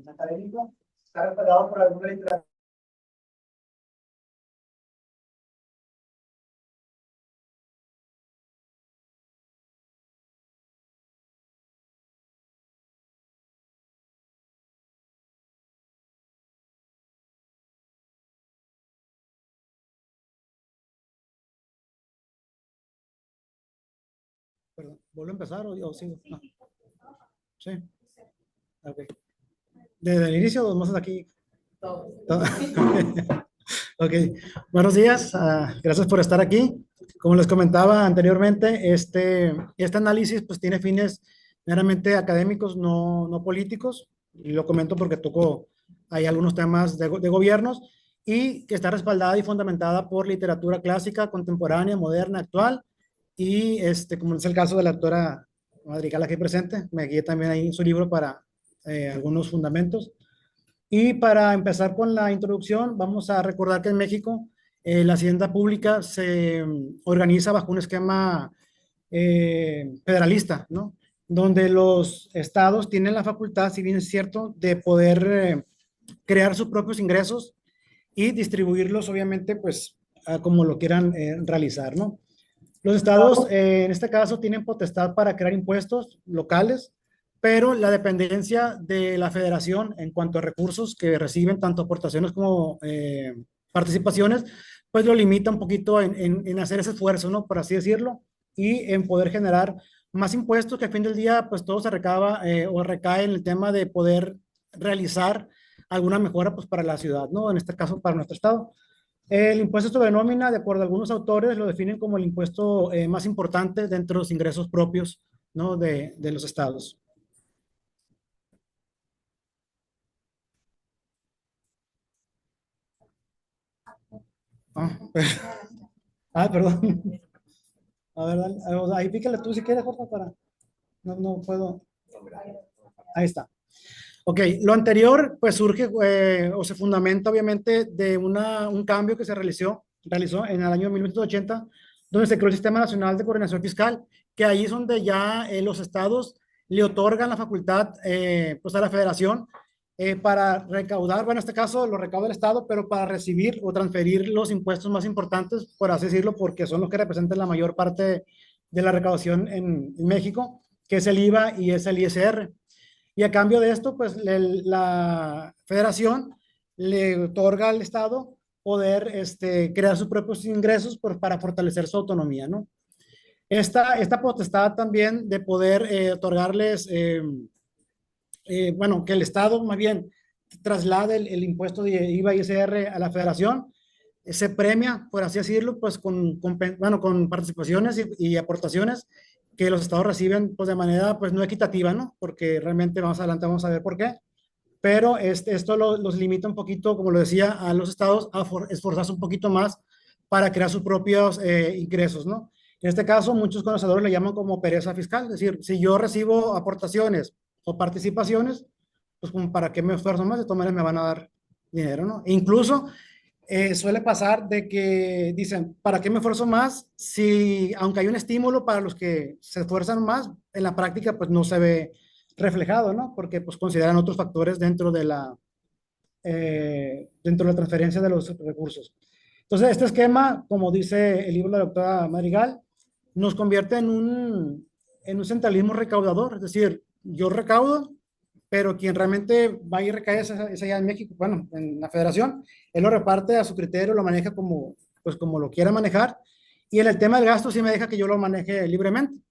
Académico, está respaldado por alguna literatura. Perdón, ¿vuelvo a empezar o sigo? No. Sí. Ok. ¿Desde el inicio o más aquí? Todo. Ok. Buenos días. Gracias por estar aquí. Como les comentaba anteriormente, este análisis pues tiene fines meramente académicos, no políticos. Y lo comento porque tocó hay algunos temas de gobiernos y que está respaldada y fundamentada por literatura clásica, contemporánea, moderna, actual. Y como es el caso de la autora Madrigal aquí presente, me guié también ahí en su libro para algunos fundamentos. Y para empezar con la introducción, vamos a recordar que en México la hacienda pública se organiza bajo un esquema federalista, ¿no? Donde los estados tienen la facultad, si bien es cierto, de poder crear sus propios ingresos y distribuirlos, obviamente, pues, como lo quieran realizar, ¿no? Los estados, en este caso, tienen potestad para crear impuestos locales, pero la dependencia de la federación en cuanto a recursos que reciben, tanto aportaciones como participaciones, pues lo limita un poquito en hacer ese esfuerzo, ¿no? Por así decirlo, y en poder generar más impuestos que al fin del día, pues todo se recaba o recae en el tema de poder realizar alguna mejora, pues para la ciudad, ¿no? En este caso, para nuestro estado. El impuesto sobre nómina, de acuerdo a algunos autores, lo definen como el impuesto más importante dentro de los ingresos propios, ¿no? de los estados. Perdón. A ver, ahí pícale tú si quieres, Jorge, para... No puedo. Ahí está. Ok, lo anterior pues surge o se fundamenta obviamente de un cambio que se realizó en el año 1980, donde se creó el Sistema Nacional de Coordinación Fiscal, que ahí es donde ya los estados le otorgan la facultad pues a la federación para recaudar, bueno, en este caso lo recauda el estado, pero para recibir o transferir los impuestos más importantes, por así decirlo, porque son los que representan la mayor parte de la recaudación en México, que es el IVA y es el ISR. Y a cambio de esto, pues la federación le otorga al Estado poder crear sus propios ingresos para fortalecer su autonomía, ¿no? Esta potestad también de poder otorgarles, bueno, que el Estado más bien traslade el impuesto de IVA y ISR a la federación, se premia, por así decirlo, pues bueno, con participaciones y aportaciones que los estados reciben pues de manera pues no equitativa, ¿no? Porque realmente más adelante vamos a ver por qué. Pero esto los limita un poquito, como lo decía, a los estados a esforzarse un poquito más para crear sus propios ingresos, ¿no? En este caso, muchos conocedores le llaman como pereza fiscal, es decir, si yo recibo aportaciones o participaciones, pues como para qué me esfuerzo más, de todas maneras me van a dar dinero, ¿no? Incluso suele pasar de que dicen, ¿para qué me esfuerzo más? Si, aunque hay un estímulo para los que se esfuerzan más, en la práctica pues no se ve reflejado, ¿no? Porque pues consideran otros factores dentro de la transferencia de los recursos. Entonces, este esquema, como dice el libro de la doctora Madrigal, nos convierte en un centralismo recaudador, es decir, yo recaudo, pero quien realmente va y recae es allá en México, bueno, en la federación, él lo reparte a su criterio, lo maneja como, pues como lo quiera manejar, y en el tema del gasto sí me deja que yo lo maneje libremente.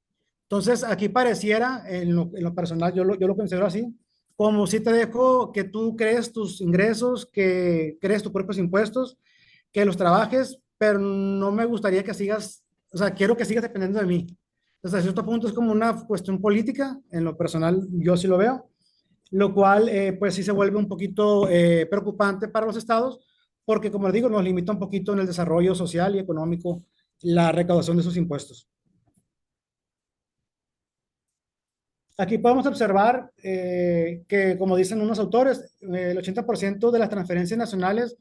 Entonces, aquí pareciera, en lo personal, yo lo considero así, como si te dejo que tú crees tus ingresos, que crees tus propios impuestos, que los trabajes, pero no me gustaría que sigas, o sea, quiero que sigas dependiendo de mí. Entonces, a cierto punto es como una cuestión política, en lo personal yo sí lo veo, lo cual pues sí se vuelve un poquito preocupante para los estados, porque como les digo, nos limita un poquito en el desarrollo social y económico la recaudación de sus impuestos. Aquí podemos observar que, como dicen unos autores, el 80% de las transferencias nacionales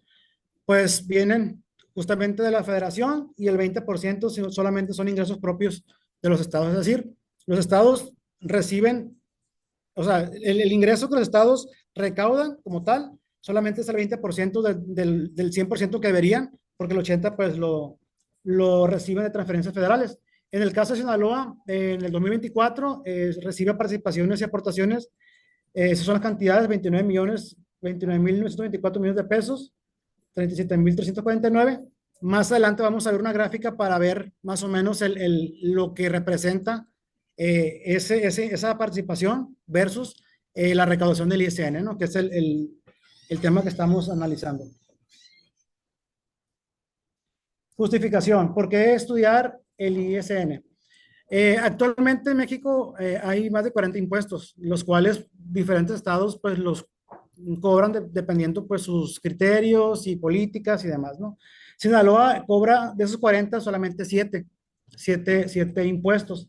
pues vienen justamente de la federación y el 20% solamente son ingresos propios de los estados. Es decir, los estados reciben, o sea, el ingreso que los estados recaudan como tal, solamente es el 20% del 100% que deberían, porque el 80% pues lo reciben de transferencias federales. En el caso de Sinaloa, en el 2024 recibe participaciones y aportaciones, esas son las cantidades, 29.924 millones de pesos, 37.349. Más adelante vamos a ver una gráfica para ver más o menos lo que representa esa participación versus la recaudación del ISN, ¿no? Que es el tema que estamos analizando. Justificación. ¿Por qué estudiar el ISN? Actualmente en México hay más de 40 impuestos, los cuales diferentes estados pues los cobran dependiendo pues sus criterios y políticas y demás, ¿no? Sinaloa cobra de esos 40 solamente 7 impuestos.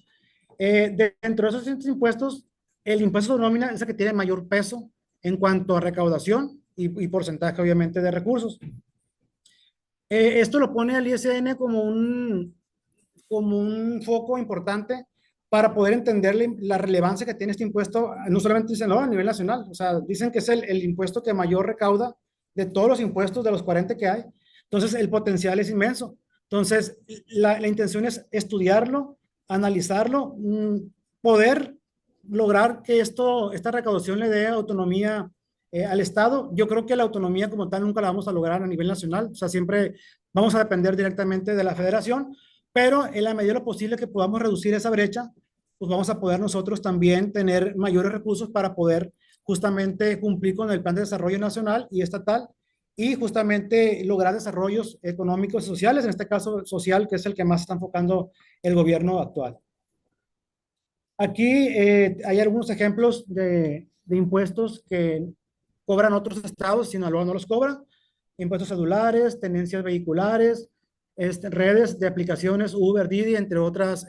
Dentro de esos 7 impuestos, el impuesto de nómina es el que tiene mayor peso en cuanto a recaudación y porcentaje obviamente de recursos. Esto lo pone al ISN como un foco importante para poder entender la relevancia que tiene este impuesto, no solamente dicen, no, a nivel nacional, o sea, dicen que es el impuesto que mayor recauda de todos los impuestos de los 40 que hay, entonces el potencial es inmenso. Entonces, la intención es estudiarlo, analizarlo, poder lograr que esta recaudación le dé autonomía al Estado. Yo creo que la autonomía como tal nunca la vamos a lograr a nivel nacional, o sea, siempre vamos a depender directamente de la federación, pero en la medida de lo posible que podamos reducir esa brecha, pues vamos a poder nosotros también tener mayores recursos para poder justamente cumplir con el plan de desarrollo nacional y estatal y justamente lograr desarrollos económicos y sociales, en este caso social, que es el que más está enfocando el gobierno actual. Aquí hay algunos ejemplos de impuestos que cobran otros estados, Sinaloa no los cobra, impuestos celulares, tenencias vehiculares, redes de aplicaciones Uber, Didi, entre otras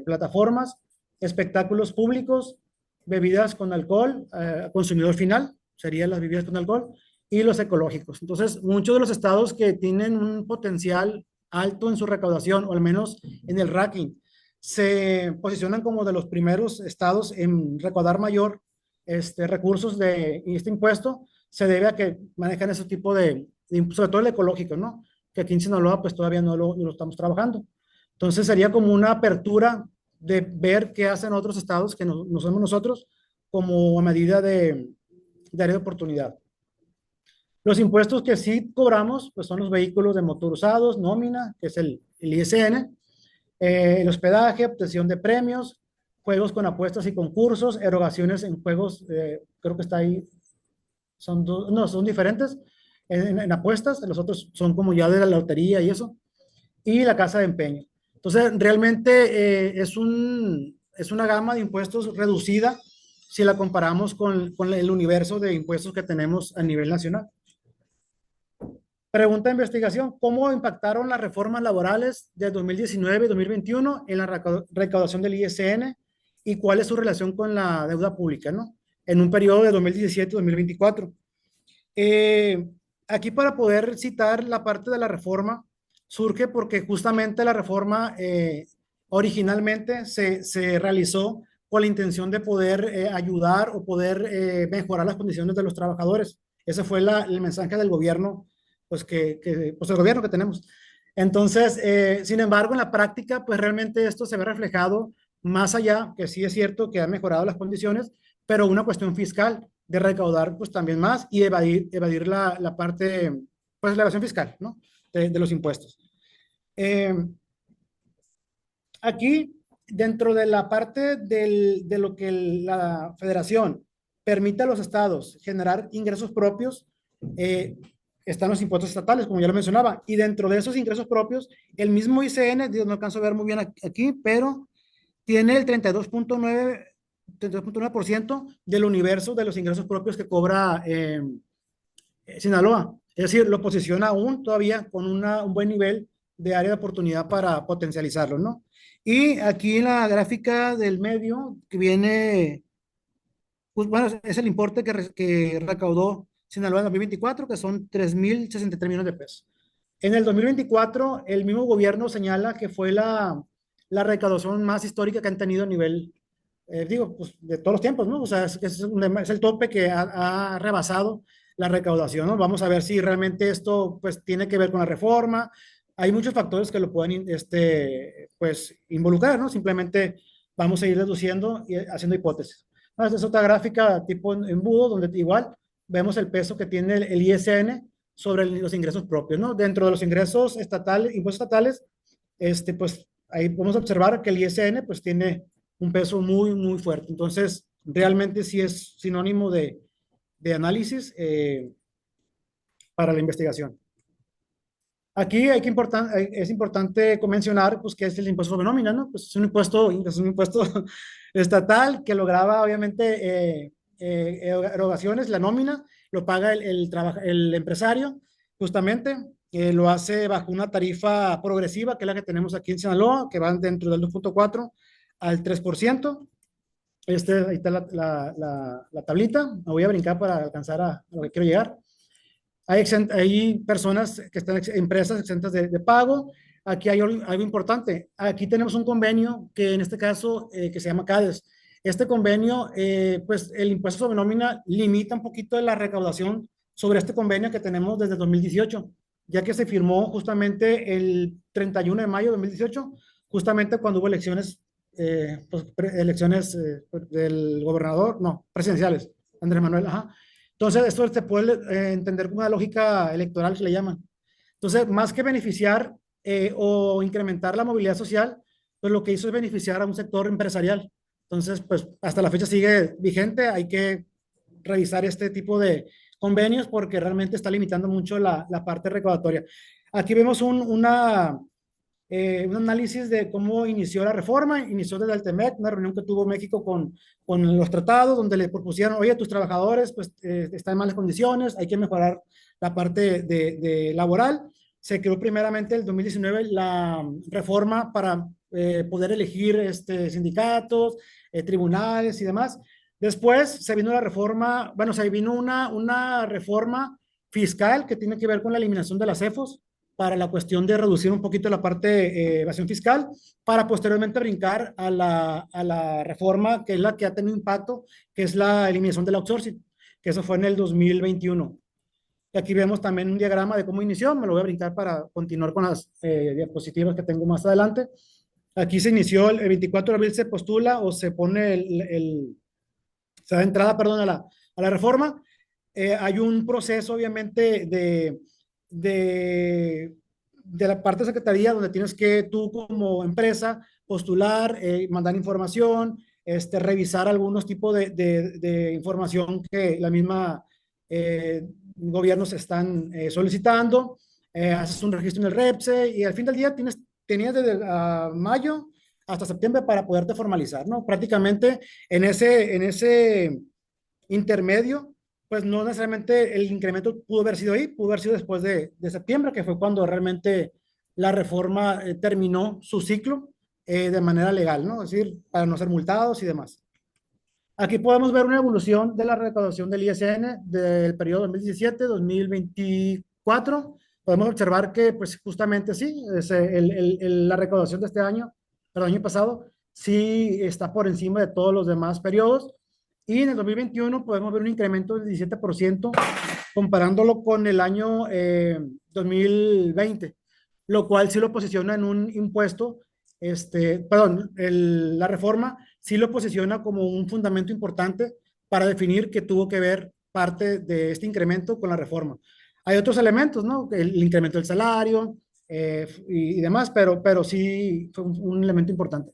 plataformas, espectáculos públicos, bebidas con alcohol, consumidor final, serían las bebidas con alcohol, y los ecológicos. Entonces, muchos de los estados que tienen un potencial alto en su recaudación, o al menos en el ranking, se posicionan como de los primeros estados en recaudar mayor recursos de este impuesto, se debe a que manejan ese tipo sobre todo el ecológico, ¿no? Que aquí en Sinaloa pues todavía no lo estamos trabajando. Entonces sería como una apertura de ver qué hacen otros estados que no somos nosotros como a medida de área de oportunidad. Los impuestos que sí cobramos pues son los vehículos de motor usados, nómina, que es el ISN, el hospedaje, obtención de premios, juegos con apuestas y concursos, erogaciones en juegos, creo que está ahí, son diferentes en apuestas, los otros son como ya de la lotería y eso, y la casa de empeño. Entonces, realmente es una gama de impuestos reducida si la comparamos con el universo de impuestos que tenemos a nivel nacional. Pregunta de investigación: ¿cómo impactaron las reformas laborales de 2019 y 2021 en la recaudación del ISN y cuál es su relación con la deuda pública, ¿no? En un periodo de 2017-2024. Aquí para poder citar la parte de la reforma, surge porque justamente la reforma originalmente se realizó con la intención de poder ayudar o poder mejorar las condiciones de los trabajadores. Ese fue el mensaje del gobierno, pues el gobierno que tenemos. Entonces, sin embargo, en la práctica, pues realmente esto se ve reflejado más allá, que sí es cierto que ha mejorado las condiciones, pero una cuestión fiscal de recaudar pues también más y evadir la parte, pues la evasión fiscal, ¿no? De los impuestos. Aquí, dentro de la parte de lo que la federación permite a los estados generar ingresos propios, están los impuestos estatales, como ya lo mencionaba, y dentro de esos ingresos propios, el mismo ICN, no alcanzo a ver muy bien aquí, pero tiene el 32.9% del universo de los ingresos propios que cobra Sinaloa. Es decir, lo posiciona aún todavía con un buen nivel de área de oportunidad para potencializarlo, ¿no? Y aquí en la gráfica del medio, que viene, pues bueno, es el importe que recaudó Sinaloa en 2024, que son 3.063 millones de pesos. En el 2024, el mismo gobierno señala que fue la recaudación más histórica que han tenido a nivel, pues de todos los tiempos, ¿no? O sea, es el tope que ha rebasado la recaudación, ¿no? Vamos a ver si realmente esto, pues, tiene que ver con la reforma. Hay muchos factores que lo pueden, pues, involucrar, ¿no? Simplemente vamos a ir deduciendo y haciendo hipótesis. Esta es otra gráfica tipo embudo, donde igual vemos el peso que tiene el ISN sobre los ingresos propios, ¿no? Dentro de los ingresos estatales, impuestos estatales, pues ahí podemos observar que el ISN pues tiene un peso muy, muy fuerte. Entonces, realmente sí es sinónimo de análisis para la investigación. Aquí es importante mencionar pues, que es el impuesto sobre nómina, ¿no? Pues es un impuesto estatal que lograba, obviamente, erogaciones, la nómina, lo paga el empresario, justamente, lo hace bajo una tarifa progresiva, que es la que tenemos aquí en Sinaloa, que van dentro del 2.4 al 3%. Ahí está la tablita, me voy a brincar para alcanzar a lo que quiero llegar. Hay personas que están, empresas exentas de pago. Aquí hay algo importante. Aquí tenemos un convenio que en este caso que se llama CADES. Este convenio, pues el impuesto sobre nómina limita un poquito la recaudación sobre este convenio que tenemos desde 2018, ya que se firmó justamente el 31 de mayo de 2018, justamente cuando hubo elecciones, del gobernador, no, presidenciales, Andrés Manuel, ajá. Entonces, esto se puede entender como una lógica electoral que le llaman. Entonces, más que beneficiar o incrementar la movilidad social, pues lo que hizo es beneficiar a un sector empresarial. Entonces, pues hasta la fecha sigue vigente. Hay que revisar este tipo de convenios porque realmente está limitando mucho la parte recaudatoria. Aquí vemos un análisis de cómo inició la reforma. Inició desde el TEMEC, una reunión que tuvo México con los tratados, donde le propusieron, oye, tus trabajadores pues, están en malas condiciones, hay que mejorar la parte de laboral. Se creó primeramente en el 2019 la reforma para poder elegir sindicatos, tribunales y demás. Después se vino la reforma, bueno, se vino una reforma fiscal que tiene que ver con la eliminación de las CEFOS, para la cuestión de reducir un poquito la parte de evasión fiscal, para posteriormente brincar a la reforma que es la que ha tenido impacto, que es la eliminación del outsourcing, que eso fue en el 2021. Y aquí vemos también un diagrama de cómo inició, me lo voy a brincar para continuar con las diapositivas que tengo más adelante. Aquí se inició el 24 de abril, se postula o se pone se da entrada, perdón, a la reforma. Hay un proceso, obviamente, de la parte de secretaría donde tienes que tú como empresa postular, mandar información, revisar algunos tipos de información que la misma gobiernos están solicitando, haces un registro en el REPSE y al fin del día tenías desde mayo hasta septiembre para poderte formalizar, ¿no? Prácticamente en ese intermedio, pues no necesariamente el incremento pudo haber sido ahí, pudo haber sido después de septiembre, que fue cuando realmente la reforma terminó su ciclo de manera legal, ¿no? Es decir, para no ser multados y demás. Aquí podemos ver una evolución de la recaudación del ISN del periodo 2017-2024. Podemos observar que, pues justamente sí, la recaudación de este año, el año pasado, sí está por encima de todos los demás periodos. Y en el 2021 podemos ver un incremento del 17% comparándolo con el año 2020, lo cual sí lo posiciona en un impuesto, la reforma sí lo posiciona como un fundamento importante para definir que tuvo que ver parte de este incremento con la reforma. Hay otros elementos, ¿no? El incremento del salario y demás, pero sí fue un elemento importante.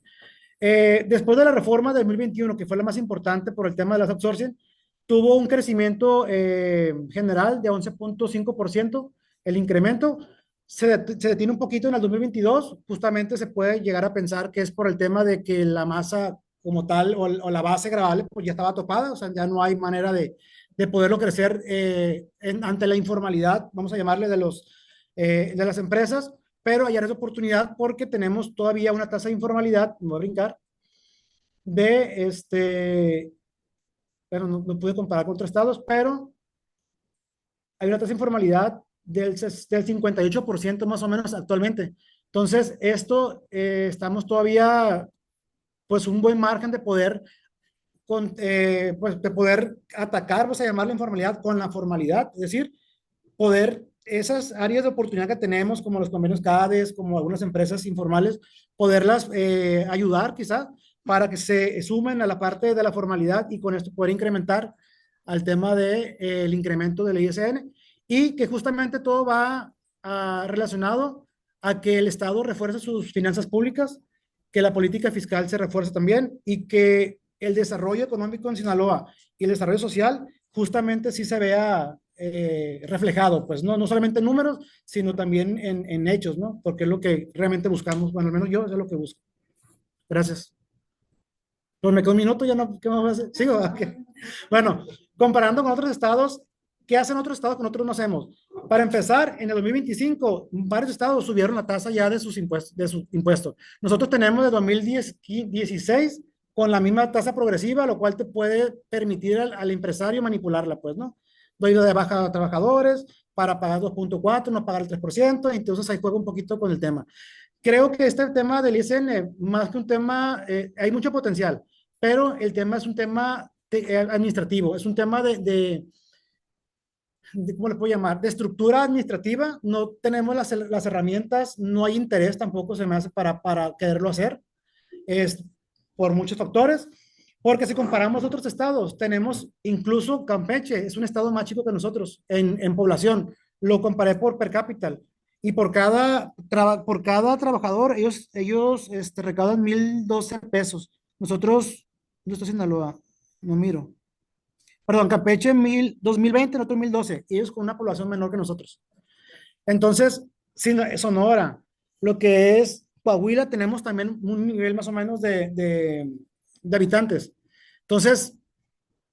Después de la reforma de 2021, que fue la más importante por el tema de las outsourcing, tuvo un crecimiento general de 11.5%. El incremento se detiene un poquito en el 2022. Justamente se puede llegar a pensar que es por el tema de que la masa como tal o la base gravable pues ya estaba topada, o sea, ya no hay manera de poderlo crecer ante la informalidad, vamos a llamarle, de las empresas. Pero hay áreas de oportunidad porque tenemos todavía una tasa de informalidad, me voy a brincar, pero no pude comparar con otros estados, pero hay una tasa de informalidad del 58% más o menos actualmente. Entonces, estamos todavía, pues, un buen margen de poder, pues, de poder atacar, vamos a llamar la informalidad con la formalidad, es decir, poder esas áreas de oportunidad que tenemos, como los convenios CADES, como algunas empresas informales, poderlas ayudar quizás para que se sumen a la parte de la formalidad y con esto poder incrementar al tema del incremento del ISN y que justamente todo va relacionado a que el Estado refuerce sus finanzas públicas que la política fiscal se refuerce también y que el desarrollo económico en Sinaloa y el desarrollo social justamente sí se vea reflejado, pues no solamente en números, sino también en hechos, ¿no? Porque es lo que realmente buscamos, bueno, al menos yo, eso es lo que busco. Gracias. Pues me quedo un minuto, ya no, ¿qué más voy a hacer? ¿Sigo? Okay. Bueno, comparando con otros estados, ¿qué hacen otros estados que nosotros no hacemos? Para empezar, en el 2025, varios estados subieron la tasa ya de sus impuestos. Nosotros tenemos de 2016 con la misma tasa progresiva, lo cual te puede permitir al empresario manipularla, pues, ¿no? Doy de baja a trabajadores para pagar 2.4, no pagar el 3%, entonces ahí juega un poquito con el tema. Creo que este tema del ISN, más que un tema, hay mucho potencial, pero el tema es un tema administrativo, es un tema de ¿cómo le puedo llamar? De estructura administrativa, no tenemos las herramientas, no hay interés tampoco se me hace para quererlo hacer, es por muchos factores, porque si comparamos otros estados, tenemos incluso Campeche, es un estado más chico que nosotros en población, lo comparé por per cápita, y por cada trabajador, ellos recaudan 1,012 pesos. Nosotros, no estoy en Sinaloa, no miro. Perdón, Campeche 2020, nosotros 1,012. Ellos con una población menor que nosotros. Entonces, Sonora, lo que es Coahuila, tenemos también un nivel más o menos de habitantes. Entonces,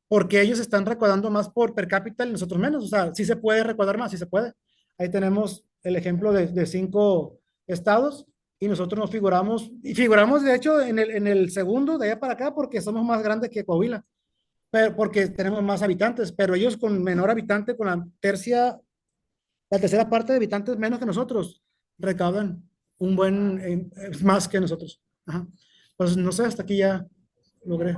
porque ellos están recaudando más por per cápita y nosotros menos. O sea, sí se puede recaudar más, sí se puede. Ahí tenemos el ejemplo de 5 estados y nosotros nos figuramos, y figuramos de hecho en el segundo de allá para acá porque somos más grandes que Coahuila, pero porque tenemos más habitantes, pero ellos con menor habitante, con la tercera parte de habitantes menos que nosotros, recaudan un buen, más que nosotros. Ajá. Pues no sé, hasta aquí ya logré.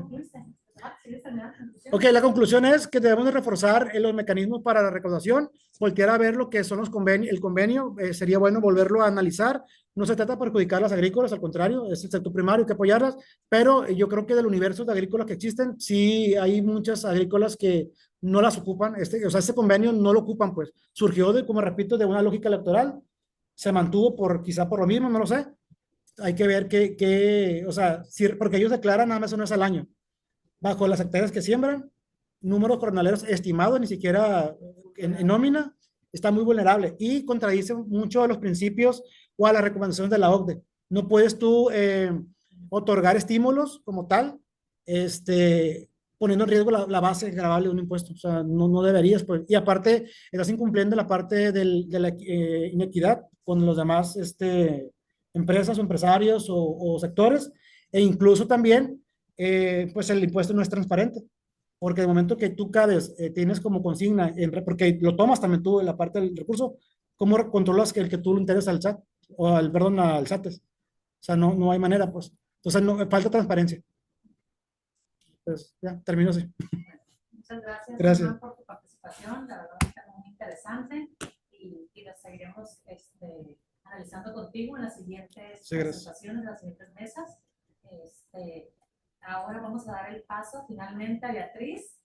Ok, la conclusión es que debemos de reforzar los mecanismos para la recaudación, voltear a ver lo que son los convenios, el convenio, sería bueno volverlo a analizar. No se trata de perjudicar a las agrícolas, al contrario, es el sector primario, hay que apoyarlas, pero yo creo que del universo de agrícolas que existen, sí hay muchas agrícolas que no las ocupan, o sea, ese convenio no lo ocupan, pues surgió como repito, de una lógica electoral, se mantuvo quizá por lo mismo, no lo sé. Hay que ver o sea, porque ellos declaran nada más una vez al año bajo las hectáreas que siembran, números jornaleros estimados, ni siquiera en nómina, está muy vulnerable y contradice mucho a los principios o a las recomendaciones de la OCDE. No puedes tú otorgar estímulos como tal, poniendo en riesgo la base gravable de un impuesto. O sea, no deberías. Pues. Y aparte, estás incumpliendo la parte de la inequidad con los demás empresas o empresarios o sectores, e incluso también pues el impuesto no es transparente, porque de momento que tú tienes como consigna, porque lo tomas también tú en la parte del recurso, ¿cómo controlas que el que tú lo intereses al SAT? Perdón, al SATES. O sea, no hay manera, pues. Entonces, falta transparencia. Pues ya, termino así. Muchas gracias, Gracias. Germán, por tu participación. La verdad está muy interesante y la seguiremos analizando contigo en las siguientes presentaciones, en las siguientes mesas. Ahora vamos a dar el paso finalmente a Beatriz,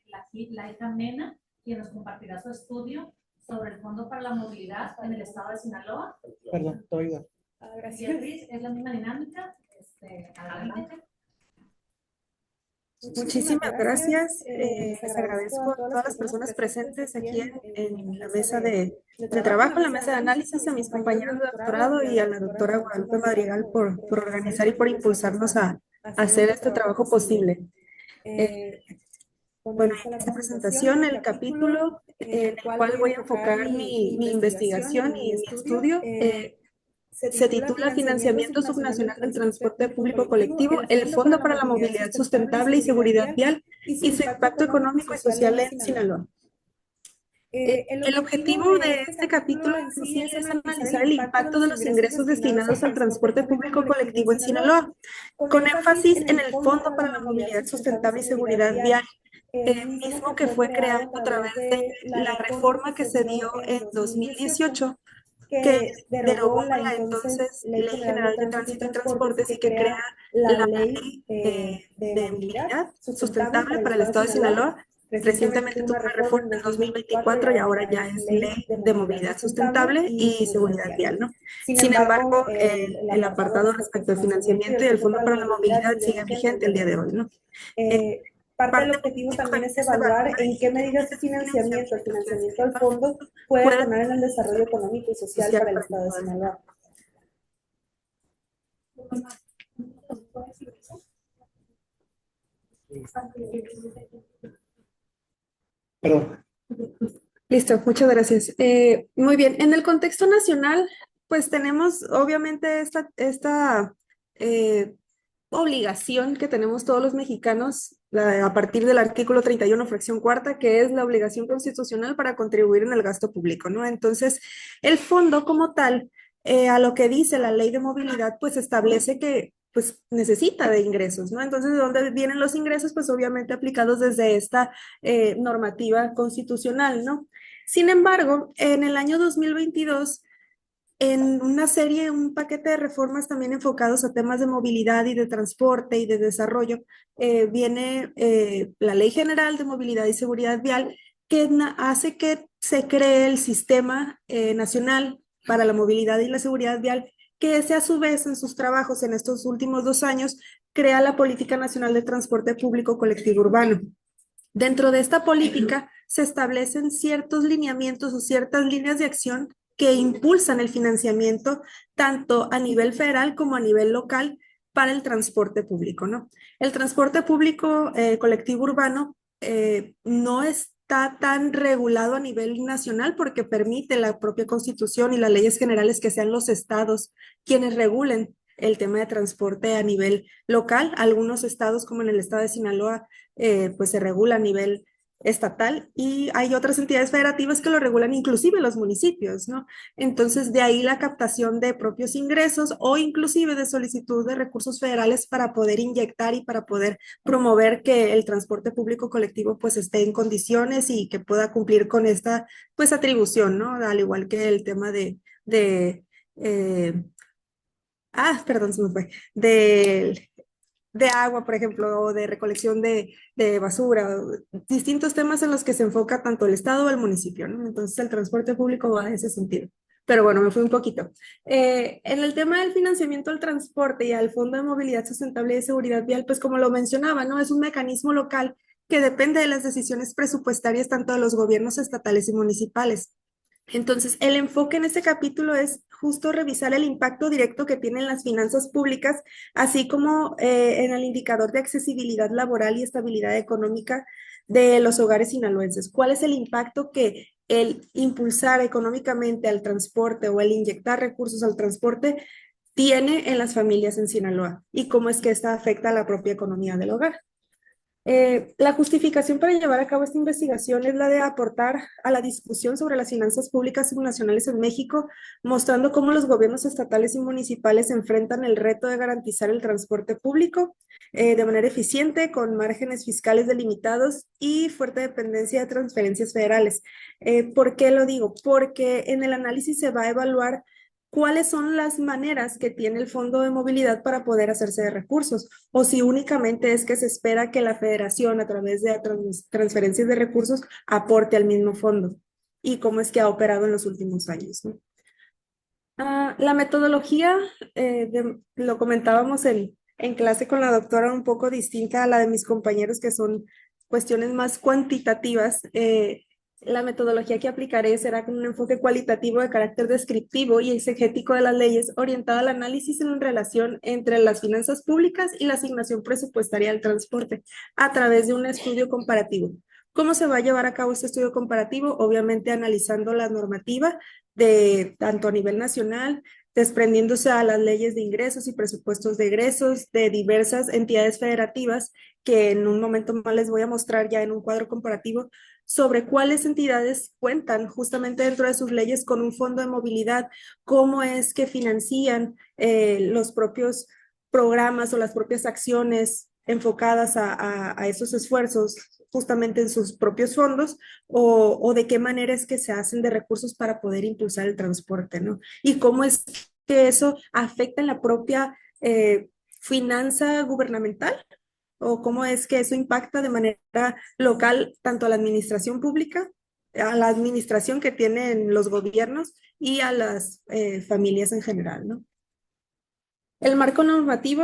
la hija Mena, quien nos compartirá su estudio sobre el Fondo para la Movilidad en el estado de Sinaloa. Perdón, todavía. Gracias. Beatriz, es la misma dinámica. Adelante. Muchísimas gracias. Les agradezco a todas las personas presentes aquí en la mesa de trabajo, en la mesa de análisis, a mis compañeros de doctorado y a la doctora Guadalupe Madrigal por organizar y por impulsarnos a hacer este trabajo posible. Bueno, en esta presentación, el capítulo en el cual voy a enfocar mi investigación y este estudio se titula Financiamiento Subnacional del Transporte Público Colectivo, el Fondo para la Movilidad Sustentable y Seguridad Vial y su impacto económico y social en Sinaloa. El objetivo de este capítulo en sí es analizar el impacto de los ingresos destinados al transporte público colectivo en Sinaloa, con énfasis en el Fondo para la Movilidad Sustentable y Seguridad Vial, mismo que fue creado a través de la reforma que se dio en 2018, que derogó la entonces Ley General de Tránsito y Transportes y que crea la Ley de Movilidad Sustentable para el Estado de Sinaloa, Recientemente tuvo una reforma en 2024 y ahora ya es Ley de Movilidad Sustentable y Seguridad Vial, ¿no? Sin embargo, el apartado respecto al financiamiento y el Fondo para la Movilidad sigue vigente el día de hoy, ¿no? Parte del objetivo también es evaluar en qué medida ese financiamiento, el financiamiento al fondo, puede detonar en el desarrollo económico y social para el Estado de Sinaloa. Perdón. Listo, muchas gracias. Muy bien, en el contexto nacional, pues tenemos obviamente esta obligación que tenemos todos los mexicanos a partir del artículo 31, fracción cuarta, que es la obligación constitucional para contribuir en el gasto público, ¿no? Entonces, el fondo como tal, a lo que dice la ley de movilidad, pues establece que pues necesita de ingresos, ¿no? Entonces, ¿de dónde vienen los ingresos? Pues obviamente aplicados desde esta normativa constitucional, ¿no? Sin embargo, en el año 2022, en una serie, un paquete de reformas también enfocados a temas de movilidad y de transporte y de desarrollo, viene la Ley General de Movilidad y Seguridad Vial, que hace que se cree el Sistema Nacional para la Movilidad y la Seguridad Vial, que ese a su vez en sus trabajos en estos últimos 2 años crea la Política Nacional de Transporte Público Colectivo Urbano. Dentro de esta política se establecen ciertos lineamientos o ciertas líneas de acción que impulsan el financiamiento tanto a nivel federal como a nivel local para el transporte público, ¿no? El transporte público colectivo urbano no está tan regulado a nivel nacional porque permite la propia Constitución y las leyes generales que sean los estados quienes regulen el tema de transporte a nivel local. Algunos estados, como en el estado de Sinaloa, pues se regula a nivel estatal y hay otras entidades federativas que lo regulan, inclusive los municipios, ¿no? Entonces, de ahí la captación de propios ingresos o inclusive de solicitud de recursos federales para poder inyectar y para poder promover que el transporte público colectivo pues esté en condiciones y que pueda cumplir con esta pues atribución, ¿no? Al igual que el tema perdón, se me fue, de agua, por ejemplo, o de recolección de basura, distintos temas en los que se enfoca tanto el Estado o el municipio, ¿no? Entonces el transporte público va en ese sentido. Pero bueno, me fui un poquito. En el tema del financiamiento al transporte y al Fondo de Movilidad Sustentable y de Seguridad Vial, pues como lo mencionaba, ¿no? Es un mecanismo local que depende de las decisiones presupuestarias tanto de los gobiernos estatales y municipales. Entonces, el enfoque en este capítulo es justo revisar el impacto directo que tienen las finanzas públicas, así como en el indicador de accesibilidad laboral y estabilidad económica de los hogares sinaloenses. ¿Cuál es el impacto que el impulsar económicamente al transporte o el inyectar recursos al transporte tiene en las familias en Sinaloa? ¿Y cómo es que esta afecta a la propia economía del hogar? La justificación para llevar a cabo esta investigación es la de aportar a la discusión sobre las finanzas públicas subnacionales en México, mostrando cómo los gobiernos estatales y municipales enfrentan el reto de garantizar el transporte público de manera eficiente, con márgenes fiscales delimitados y fuerte dependencia de transferencias federales. ¿Por qué lo digo? Porque en el análisis se va a evaluar cuáles son las maneras que tiene el Fondo de Movilidad para poder hacerse de recursos, o si únicamente es que se espera que la federación a través de transferencias de recursos aporte al mismo fondo, y cómo es que ha operado en los últimos años, ¿no? La metodología, lo comentábamos en clase con la doctora, un poco distinta a la de mis compañeros, que son cuestiones más cuantitativas. La metodología que aplicaré será con un enfoque cualitativo de carácter descriptivo y exegético de las leyes, orientada al análisis en relación entre las finanzas públicas y la asignación presupuestaria al transporte, a través de un estudio comparativo. ¿Cómo se va a llevar a cabo este estudio comparativo? Obviamente analizando la normativa de tanto a nivel nacional, desprendiéndose a las leyes de ingresos y presupuestos de egresos de diversas entidades federativas, que en un momento más les voy a mostrar ya en un cuadro comparativo, sobre cuáles entidades cuentan justamente dentro de sus leyes con un fondo de movilidad, cómo es que financian los propios programas o las propias acciones enfocadas a esos esfuerzos justamente en sus propios fondos, o de qué manera es que se hacen de recursos para poder impulsar el transporte, ¿no? Y cómo es que eso afecta en la propia finanza gubernamental o cómo es que eso impacta de manera local tanto a la administración pública, a la administración que tienen los gobiernos y a las familias en general, ¿no? El marco normativo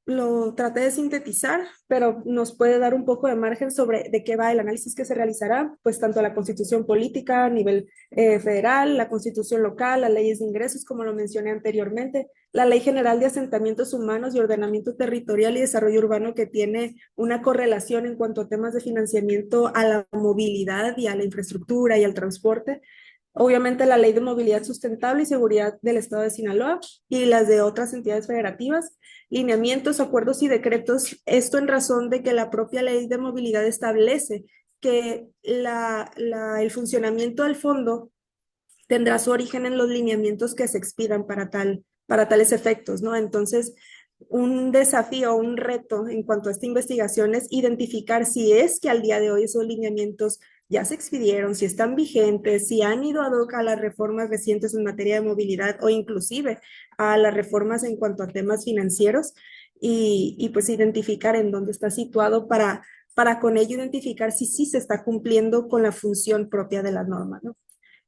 lo traté de sintetizar, pero nos puede dar un poco de margen sobre de qué va el análisis que se realizará, pues tanto la constitución política a nivel federal, la constitución local, las leyes de ingresos, como lo mencioné anteriormente, la Ley General de Asentamientos Humanos y Ordenamiento Territorial y Desarrollo Urbano, que tiene una correlación en cuanto a temas de financiamiento a la movilidad y a la infraestructura y al transporte. Obviamente la Ley de Movilidad Sustentable y Seguridad del Estado de Sinaloa y las de otras entidades federativas, lineamientos, acuerdos y decretos, esto en razón de que la propia Ley de Movilidad establece que el funcionamiento del fondo tendrá su origen en los lineamientos que se expidan para tales efectos, ¿no? Entonces, un desafío, un reto en cuanto a esta investigación es identificar si es que al día de hoy esos lineamientos ya se expidieron, si están vigentes, si han ido ad hoc a las reformas recientes en materia de movilidad o inclusive a las reformas en cuanto a temas financieros y pues identificar en dónde está situado para con ello identificar si sí se está cumpliendo con la función propia de la norma, ¿no?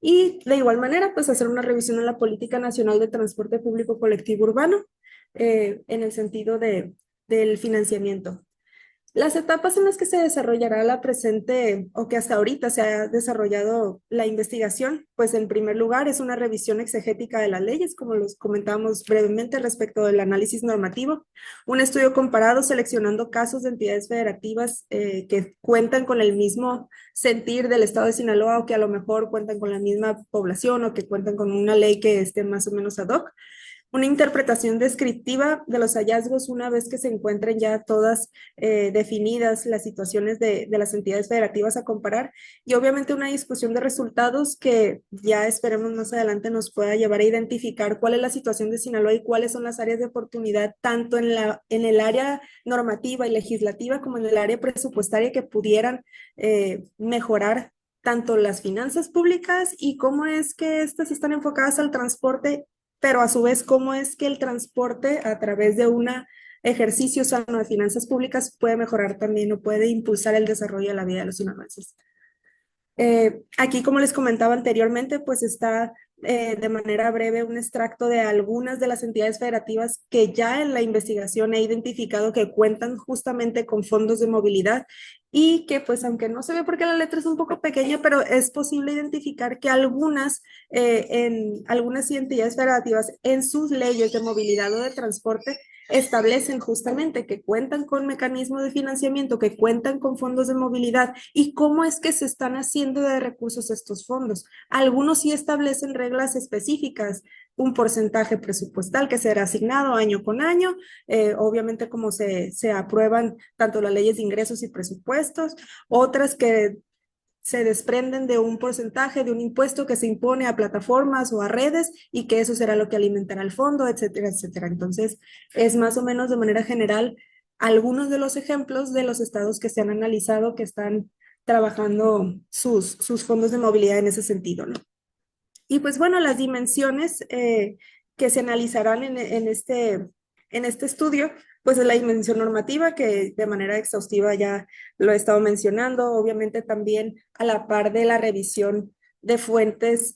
Y de igual manera, pues hacer una revisión en la Política Nacional de Transporte Público Colectivo Urbano en el sentido del financiamiento. Las etapas en las que se desarrollará la presente o que hasta ahorita se ha desarrollado la investigación, pues en primer lugar es una revisión exegética de las leyes, como los comentamos brevemente respecto del análisis normativo, un estudio comparado seleccionando casos de entidades federativas que cuentan con el mismo sentir del Estado de Sinaloa o que a lo mejor cuentan con la misma población o que cuentan con una ley que esté más o menos ad hoc. Una interpretación descriptiva de los hallazgos una vez que se encuentren ya todas definidas las situaciones de las entidades federativas a comparar y obviamente una discusión de resultados que ya esperemos más adelante nos pueda llevar a identificar cuál es la situación de Sinaloa y cuáles son las áreas de oportunidad tanto en el área normativa y legislativa como en el área presupuestaria que pudieran mejorar tanto las finanzas públicas y cómo es que estas están enfocadas al transporte, pero a su vez cómo es que el transporte a través de un ejercicio sano de finanzas públicas puede mejorar también o puede impulsar el desarrollo de la vida de los sinaloenses. Aquí, como les comentaba anteriormente, pues está de manera breve un extracto de algunas de las entidades federativas que ya en la investigación he identificado que cuentan justamente con fondos de movilidad y que pues aunque no se ve porque la letra es un poco pequeña, pero es posible identificar que algunas entidades federativas en sus leyes de movilidad o de transporte establecen justamente que cuentan con mecanismos de financiamiento, que cuentan con fondos de movilidad y cómo es que se están haciendo de recursos estos fondos. Algunos sí establecen reglas específicas, un porcentaje presupuestal que será asignado año con año, obviamente como se aprueban tanto las leyes de ingresos y presupuestos, otras que se desprenden de un porcentaje de un impuesto que se impone a plataformas o a redes y que eso será lo que alimentará el fondo, etcétera, etcétera. Entonces, es más o menos de manera general algunos de los ejemplos de los estados que se han analizado que están trabajando sus fondos de movilidad en ese sentido, ¿no? Y pues bueno, las dimensiones que se analizarán en este estudio, pues es la dimensión normativa, que de manera exhaustiva ya lo he estado mencionando, obviamente también a la par de la revisión de fuentes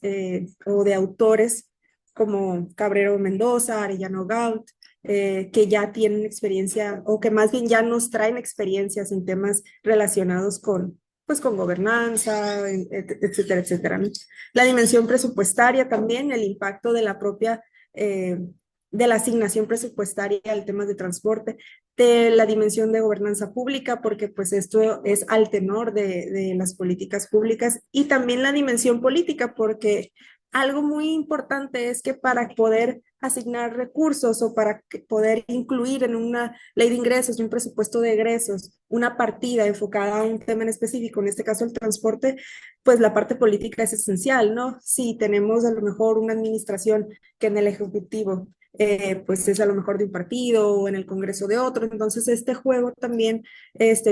o de autores como Cabrero Mendoza, Arellano Gaut, que ya tienen experiencia o que más bien ya nos traen experiencias en temas relacionados con gobernanza, etcétera, etcétera, ¿no? La dimensión presupuestaria también, el impacto de la propia, de la asignación presupuestaria al tema de transporte, de la dimensión de gobernanza pública, porque pues esto es al tenor de las políticas públicas, y también la dimensión política, porque algo muy importante es que para poder asignar recursos o para poder incluir en una ley de ingresos y un presupuesto de egresos una partida enfocada a un tema en específico, en este caso el transporte, pues la parte política es esencial, ¿no? Si tenemos a lo mejor una administración que en el Ejecutivo pues es a lo mejor de un partido o en el Congreso de otro, entonces este juego también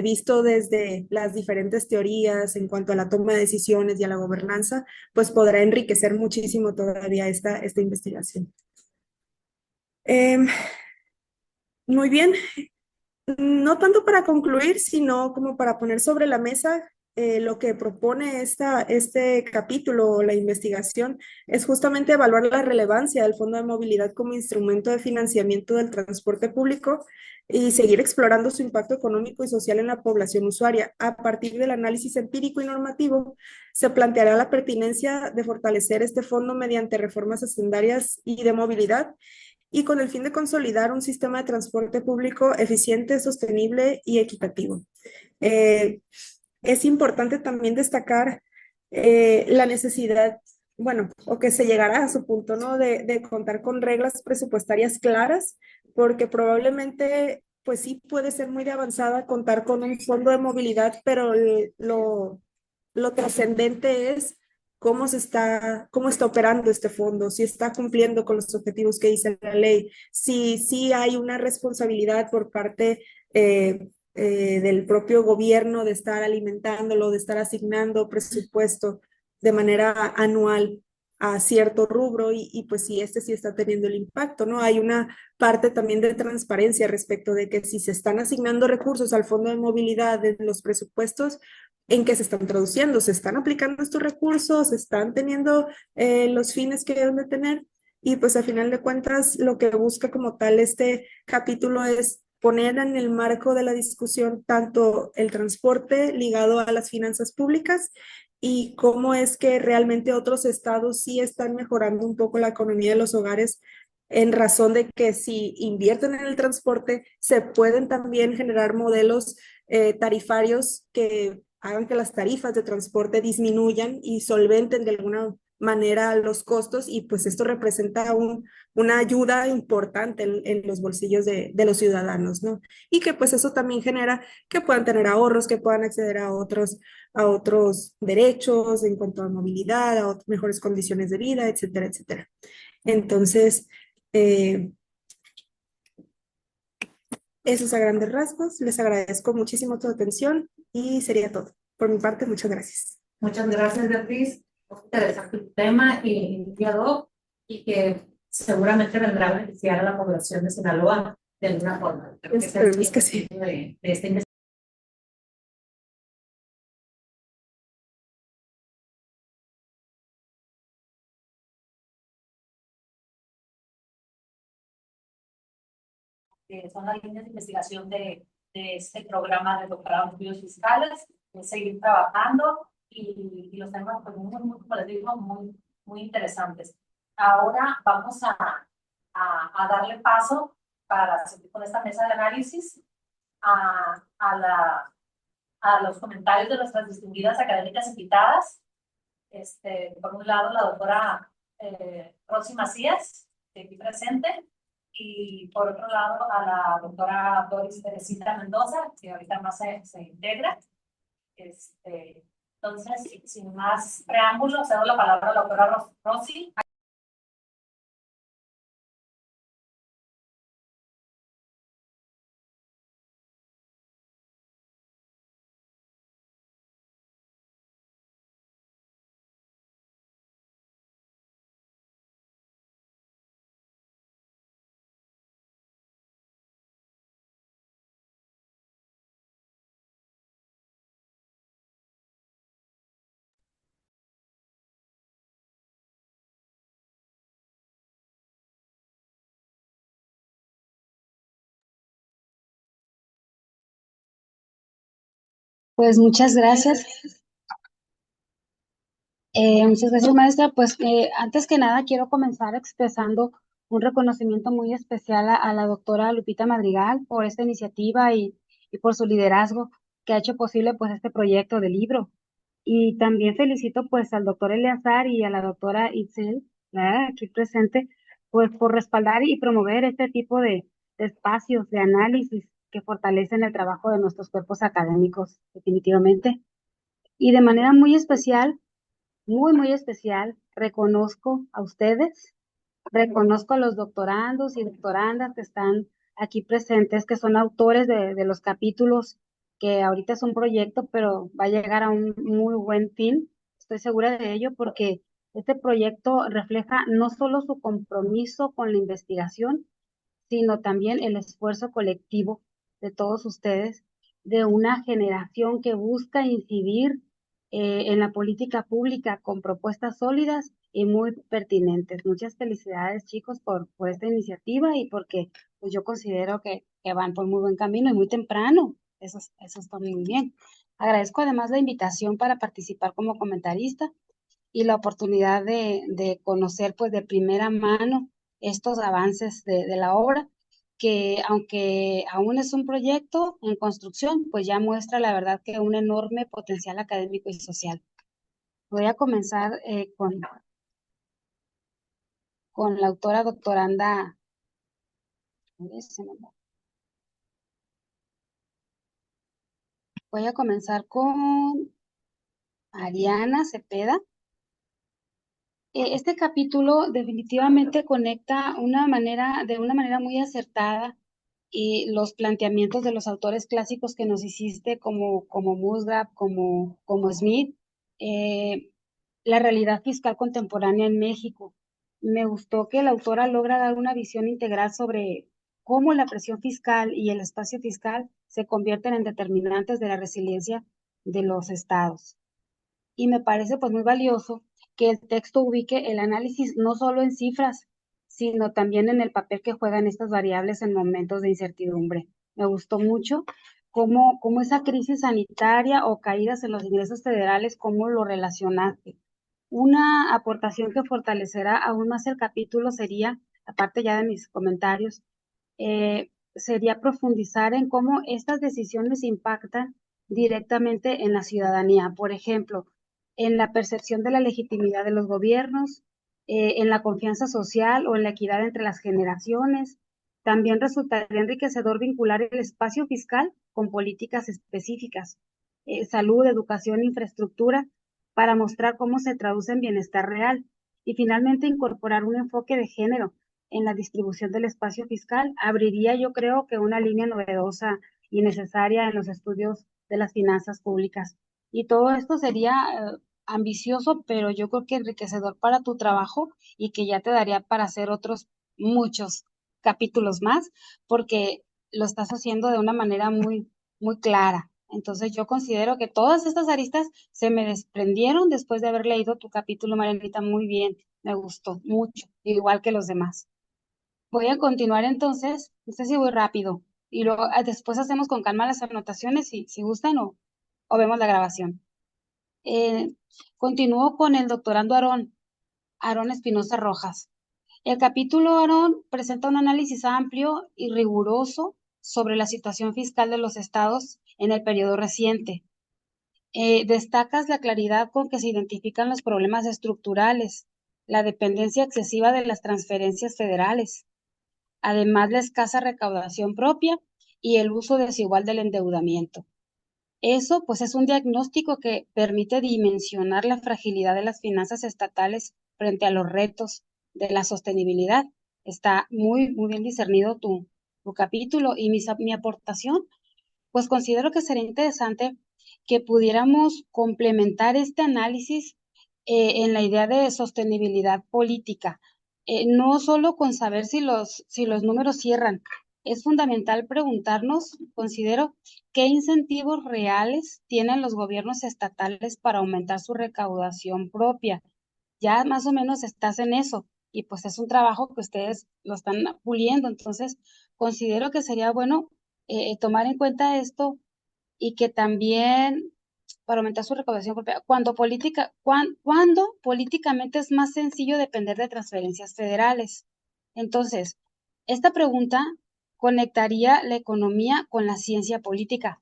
visto desde las diferentes teorías en cuanto a la toma de decisiones y a la gobernanza, pues podrá enriquecer muchísimo todavía esta investigación. Muy bien, No tanto para concluir, sino como para poner sobre la mesa lo que propone este capítulo, la investigación, es justamente evaluar la relevancia del Fondo de Movilidad como instrumento de financiamiento del transporte público y seguir explorando su impacto económico y social en la población usuaria. A partir del análisis empírico y normativo, se planteará la pertinencia de fortalecer este fondo mediante reformas hacendarias y de movilidad y con el fin de consolidar un sistema de transporte público eficiente, sostenible y equitativo. Eh, es importante también destacar la necesidad, bueno, o que se llegará a su punto, ¿no? De contar con reglas presupuestarias claras, porque probablemente, pues sí puede ser muy de avanzada contar con un fondo de movilidad, pero lo trascendente es cómo está operando este fondo, si está cumpliendo con los objetivos que dice la ley, si hay una responsabilidad por parte del propio gobierno de estar alimentándolo, de estar asignando presupuesto de manera anual a cierto rubro y pues si este sí está teniendo el impacto, ¿no? Hay una parte también de transparencia respecto de que si se están asignando recursos al Fondo de Movilidad en los presupuestos, ¿en qué se están traduciendo? ¿Se están aplicando estos recursos? ¿Se están teniendo los fines que deben de tener? Y pues a final de cuentas lo que busca como tal este capítulo es poner en el marco de la discusión tanto el transporte ligado a las finanzas públicas y cómo es que realmente otros estados sí están mejorando un poco la economía de los hogares en razón de que si invierten en el transporte, se pueden también generar modelos tarifarios que hagan que las tarifas de transporte disminuyan y solventen de alguna manera los costos y pues esto representa una ayuda importante en los bolsillos de los ciudadanos, ¿no? Y que pues eso también genera que puedan tener ahorros, que puedan acceder a otros derechos en cuanto a movilidad, a mejores condiciones de vida, etcétera, etcétera. Entonces, eh, eso es a grandes rasgos. Les agradezco muchísimo tu atención y sería todo. Por mi parte, muchas gracias. Muchas gracias, Beatriz. Muy interesante tu tema y guiado y que seguramente vendrá a beneficiar a la población de Sinaloa de alguna forma. Creo que ese Esperemos es el que sí. objetivo de esta investigación. Son las líneas de investigación de este programa de doctorado en estudios fiscales, es seguir trabajando y los temas, pues, como les digo, muy interesantes. Ahora vamos a darle paso para seguir con esta mesa de análisis a los comentarios de nuestras distinguidas académicas invitadas. Por un lado, la doctora Rosy Macías, de aquí presente, y por otro lado a la doctora Doris Teresita Mendoza, que ahorita más se integra. Entonces, sin más preámbulos, cedo la palabra a la doctora Rosy. Pues muchas gracias maestra. Pues antes que nada quiero comenzar expresando un reconocimiento muy especial a la doctora Lupita Madrigal por esta iniciativa y por su liderazgo que ha hecho posible pues este proyecto de libro. Y también felicito pues al doctor Eleazar y a la doctora Itzel, ¿verdad? Aquí presente, pues por respaldar y promover este tipo de espacios de análisis que fortalecen el trabajo de nuestros cuerpos académicos, definitivamente. Y de manera muy especial, muy especial, reconozco a ustedes, reconozco a los doctorandos y doctorandas que están aquí presentes, que son autores de los capítulos, que ahorita es un proyecto, pero va a llegar a un muy buen fin. Estoy segura de ello porque este proyecto refleja no solo su compromiso con la investigación, sino también el esfuerzo colectivo de todos ustedes, de una generación que busca incidir en la política pública con propuestas sólidas y muy pertinentes. Muchas felicidades, chicos, por esta iniciativa y porque pues, yo considero que van por muy buen camino y muy temprano. Eso está muy bien. Agradezco además la invitación para participar como comentarista y la oportunidad de conocer pues de primera mano estos avances de la obra, que aunque aún es un proyecto en construcción, pues ya muestra la verdad que un enorme potencial académico y social. Voy a comenzar con la autora doctoranda. A ver, voy a comenzar con Ariana Cepeda. Este capítulo definitivamente conecta de una manera muy acertada y los planteamientos de los autores clásicos que nos hiciste, como Musgrave, como Smith, eh, la realidad fiscal contemporánea en México. Me gustó que la autora logra dar una visión integral sobre cómo la presión fiscal y el espacio fiscal se convierten en determinantes de la resiliencia de los estados. Y me parece pues muy valioso que el texto ubique el análisis no solo en cifras, sino también en el papel que juegan estas variables en momentos de incertidumbre. Me gustó mucho cómo esa crisis sanitaria o caídas en los ingresos federales, cómo lo relacionaste. Una aportación que fortalecerá aún más el capítulo sería, aparte ya de mis comentarios, sería profundizar en cómo estas decisiones impactan directamente en la ciudadanía. Por ejemplo, en la percepción de la legitimidad de los gobiernos, en la confianza social o en la equidad entre las generaciones. También resultaría enriquecedor vincular el espacio fiscal con políticas específicas, salud, educación, infraestructura, para mostrar cómo se traduce en bienestar real. Y finalmente incorporar un enfoque de género en la distribución del espacio fiscal abriría, yo creo, que una línea novedosa y necesaria en los estudios de las finanzas públicas. Y todo esto sería ambicioso, pero yo creo que enriquecedor para tu trabajo y que ya te daría para hacer otros muchos capítulos más, porque lo estás haciendo de una manera muy clara. Entonces yo considero que todas estas aristas se me desprendieron después de haber leído tu capítulo, Marianita, muy bien, me gustó mucho, igual que los demás. Voy a continuar entonces, no sé si voy rápido, y luego después hacemos con calma las anotaciones si gustan o vemos la grabación. Continúo con el doctorando Aarón Espinosa Rojas. El capítulo Aarón presenta un análisis amplio y riguroso sobre la situación fiscal de los estados en el periodo reciente. Destacas la claridad con que se identifican los problemas estructurales, la dependencia excesiva de las transferencias federales, además la escasa recaudación propia y el uso desigual del endeudamiento. Eso, pues, es un diagnóstico que permite dimensionar la fragilidad de las finanzas estatales frente a los retos de la sostenibilidad. Está muy bien discernido tu capítulo y mi aportación, pues considero que sería interesante que pudiéramos complementar este análisis en la idea de sostenibilidad política, no solo con saber si los números cierran. Es fundamental preguntarnos, considero, qué incentivos reales tienen los gobiernos estatales para aumentar su recaudación propia. Ya más o menos estás en eso y pues es un trabajo que ustedes lo están puliendo. Entonces, considero que sería bueno tomar en cuenta esto y que también para aumentar su recaudación propia, cuando políticamente es más sencillo depender de transferencias federales. Entonces, esta pregunta conectaría la economía con la ciencia política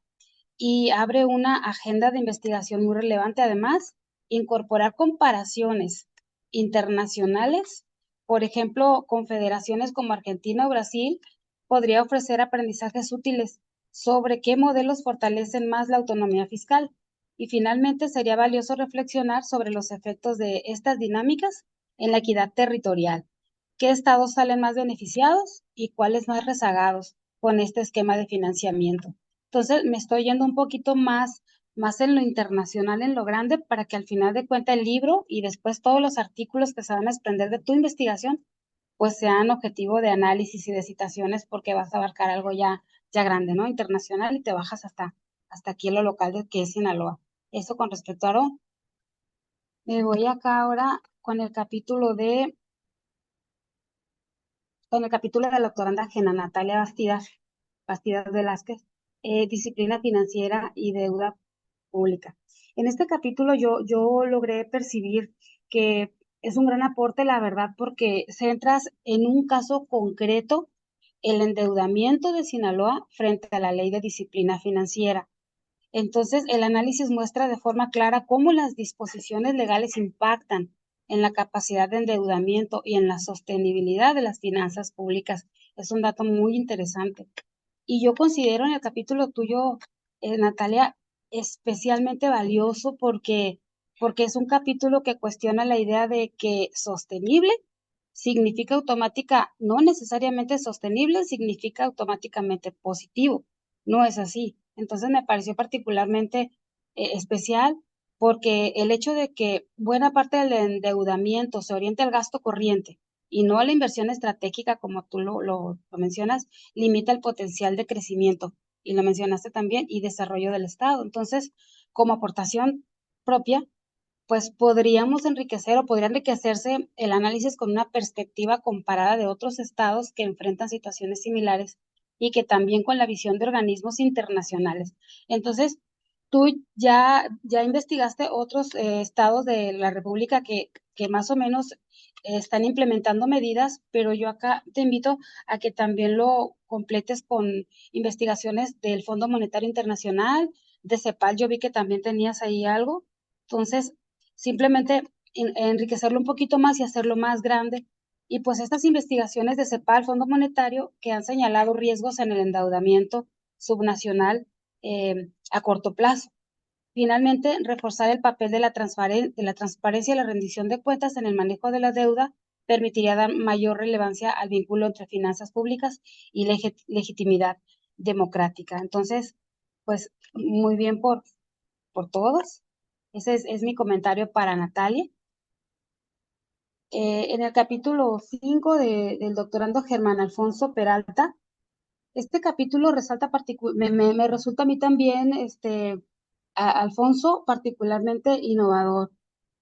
y abre una agenda de investigación muy relevante. Además, incorporar comparaciones internacionales, por ejemplo, confederaciones como Argentina o Brasil, podría ofrecer aprendizajes útiles sobre qué modelos fortalecen más la autonomía fiscal. Y finalmente, sería valioso reflexionar sobre los efectos de estas dinámicas en la equidad territorial. ¿Qué estados salen más beneficiados y cuáles más rezagados con este esquema de financiamiento? Entonces, me estoy yendo un poquito más en lo internacional, en lo grande, para que al final de cuentas el libro y después todos los artículos que se van a desprender de tu investigación, pues sean objetivo de análisis y de citaciones, porque vas a abarcar algo ya ya grande, ¿no? Internacional, y te bajas hasta aquí en lo local que es Sinaloa. Eso con respecto a Aarón. Me voy acá ahora con el capítulo de la doctoranda Gena Natalia Bastidas Velázquez, disciplina financiera y deuda pública. En este capítulo yo logré percibir que es un gran aporte, la verdad, porque centras en un caso concreto el endeudamiento de Sinaloa frente a la ley de disciplina financiera. Entonces, el análisis muestra de forma clara cómo las disposiciones legales impactan en la capacidad de endeudamiento y en la sostenibilidad de las finanzas públicas. Es un dato muy interesante. Y yo considero en el capítulo tuyo, Natalia, especialmente valioso porque es un capítulo que cuestiona la idea de que sostenible significa no necesariamente sostenible, significa automáticamente positivo. No es así. Entonces me pareció particularmente especial porque el hecho de que buena parte del endeudamiento se oriente al gasto corriente y no a la inversión estratégica, como tú lo mencionas, limita el potencial de crecimiento, y lo mencionaste también, y desarrollo del Estado. Entonces, como aportación propia, pues podría enriquecerse el análisis con una perspectiva comparada de otros estados que enfrentan situaciones similares y que también con la visión de organismos internacionales. Entonces, tú ya investigaste otros estados de la República que más o menos están implementando medidas, pero yo acá te invito a que también lo completes con investigaciones del Fondo Monetario Internacional, de CEPAL. Yo vi que también tenías ahí algo. Entonces, simplemente enriquecerlo un poquito más y hacerlo más grande. Y pues estas investigaciones de CEPAL, Fondo Monetario, que han señalado riesgos en el endeudamiento subnacional a corto plazo. Finalmente, reforzar el papel de la transparencia y la rendición de cuentas en el manejo de la deuda permitiría dar mayor relevancia al vínculo entre finanzas públicas y legitimidad democrática. Entonces, pues muy bien por todos. Ese es mi comentario para Natalia. En el capítulo 5 del doctorando Germán Alfonso Peralta, este capítulo resalta me resulta a mí también, Alfonso, particularmente innovador,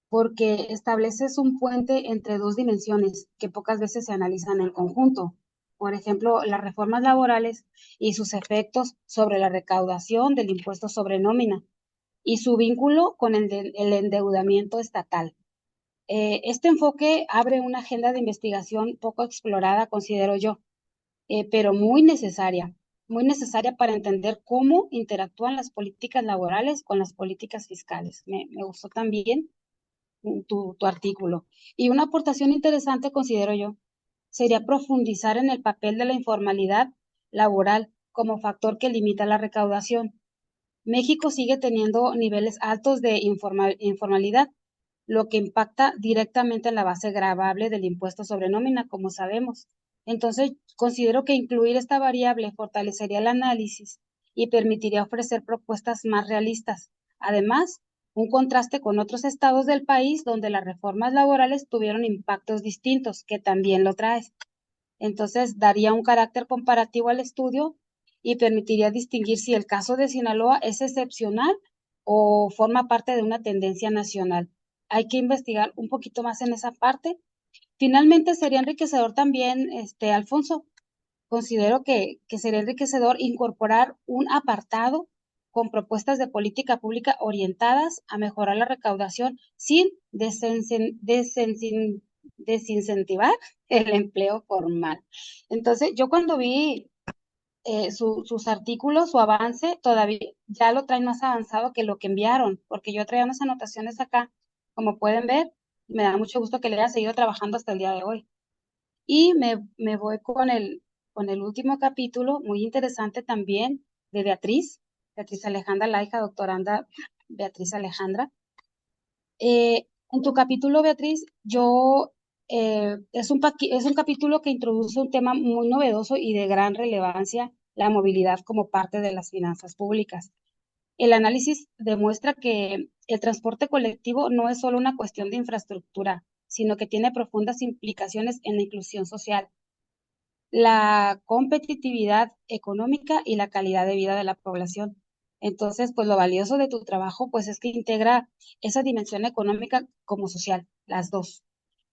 porque estableces un puente entre dos dimensiones que pocas veces se analizan en conjunto. Por ejemplo, las reformas laborales y sus efectos sobre la recaudación del impuesto sobre nómina y su vínculo con el endeudamiento estatal. Este enfoque abre una agenda de investigación poco explorada, considero yo, pero muy necesaria para entender cómo interactúan las políticas laborales con las políticas fiscales. Me gustó también tu artículo. Y una aportación interesante, considero yo, sería profundizar en el papel de la informalidad laboral como factor que limita la recaudación. México sigue teniendo niveles altos de informalidad, lo que impacta directamente en la base gravable del impuesto sobre nómina, como sabemos. Entonces, considero que incluir esta variable fortalecería el análisis y permitiría ofrecer propuestas más realistas. Además, un contraste con otros estados del país donde las reformas laborales tuvieron impactos distintos, que también lo traes. Entonces, daría un carácter comparativo al estudio y permitiría distinguir si el caso de Sinaloa es excepcional o forma parte de una tendencia nacional. Hay que investigar un poquito más en esa parte. Finalmente, sería enriquecedor también, Alfonso, considero que sería enriquecedor incorporar un apartado con propuestas de política pública orientadas a mejorar la recaudación sin desincentivar el empleo formal. Entonces, yo cuando vi sus artículos, su avance, todavía ya lo traen más avanzado que lo que enviaron, porque yo traía unas anotaciones acá, como pueden ver, me da mucho gusto que le haya seguido trabajando hasta el día de hoy. Y me voy con el último capítulo, muy interesante también, de Beatriz Alejandra, la hija doctoranda Beatriz Alejandra. En tu capítulo, Beatriz, es un capítulo que introduce un tema muy novedoso y de gran relevancia, la movilidad como parte de las finanzas públicas. El análisis demuestra que el transporte colectivo no es solo una cuestión de infraestructura, sino que tiene profundas implicaciones en la inclusión social. la competitividad económica y la calidad de vida de la población. Entonces, pues lo valioso de tu trabajo, pues es que integra esa dimensión económica como social, las dos,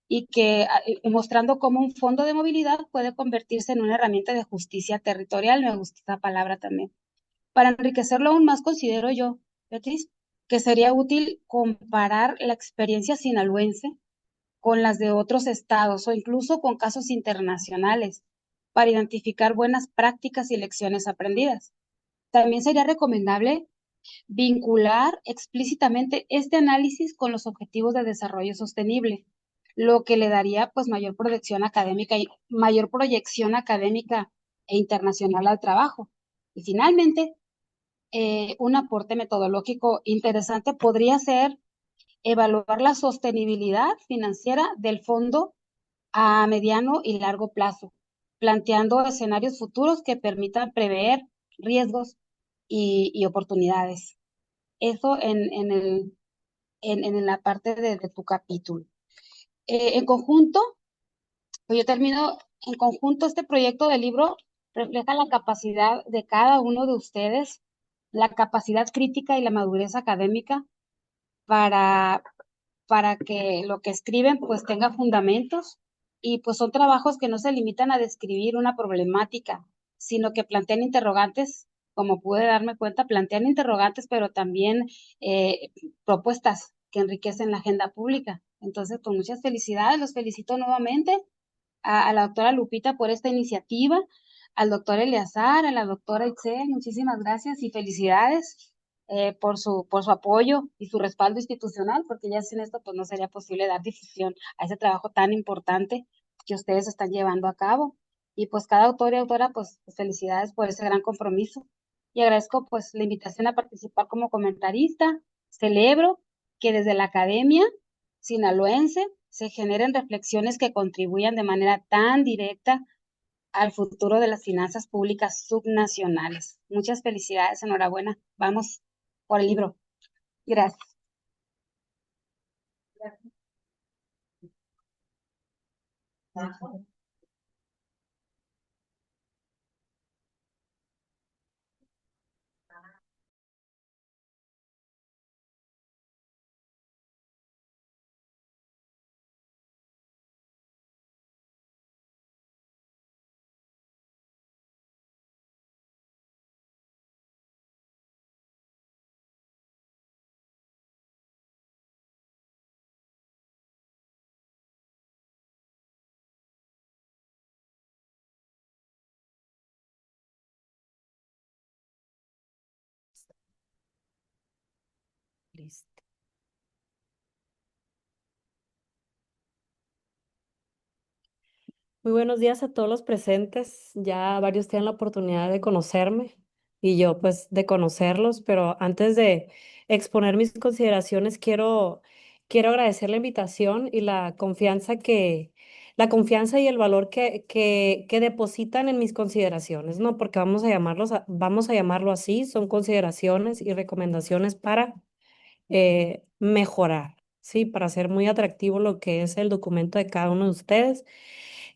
y que mostrando cómo un fondo de movilidad puede convertirse en una herramienta de justicia territorial, me gusta esta palabra también. Para enriquecerlo aún más, considero yo, Beatriz, que sería útil comparar la experiencia sinaloense con las de otros estados o incluso con casos internacionales para identificar buenas prácticas y lecciones aprendidas. También sería recomendable vincular explícitamente este análisis con los objetivos de desarrollo sostenible, lo que le daría pues mayor proyección académica e internacional al trabajo. Y finalmente, un aporte metodológico interesante podría ser evaluar la sostenibilidad financiera del fondo a mediano y largo plazo, planteando escenarios futuros que permitan prever riesgos y oportunidades. Eso en la parte de tu capítulo. En conjunto, pues yo termino, en conjunto este proyecto de libro refleja la capacidad de cada uno de ustedes, la capacidad crítica y la madurez académica para, para que lo que escriben pues tenga fundamentos y pues son trabajos que no se limitan a describir una problemática, sino que plantean interrogantes, como pude darme cuenta, plantean interrogantes, pero también eh, propuestas que enriquecen la agenda pública. Entonces, con muchas felicidades, los felicito nuevamente a la doctora Lupita por esta iniciativa, al doctor Eleazar, a la doctora Itzel, muchísimas gracias y felicidades por su apoyo y su respaldo institucional, porque ya sin esto pues no sería posible dar difusión a ese trabajo tan importante que ustedes están llevando a cabo. Y pues cada autor y autora, pues felicidades por ese gran compromiso. Y agradezco pues la invitación a participar como comentarista. Celebro que desde la academia sinaloense se generen reflexiones que contribuyan de manera tan directa al futuro de las finanzas públicas subnacionales. Muchas felicidades, enhorabuena. Vamos por el libro. Gracias. Listo. Muy buenos días a todos los presentes. Ya varios tienen la oportunidad de conocerme y yo pues de conocerlos, pero antes de exponer mis consideraciones quiero agradecer la invitación y la confianza y el valor que depositan en mis consideraciones, ¿no? Porque vamos a llamarlo así, son consideraciones y recomendaciones para mejorar, ¿sí? Para hacer muy atractivo lo que es el documento de cada uno de ustedes.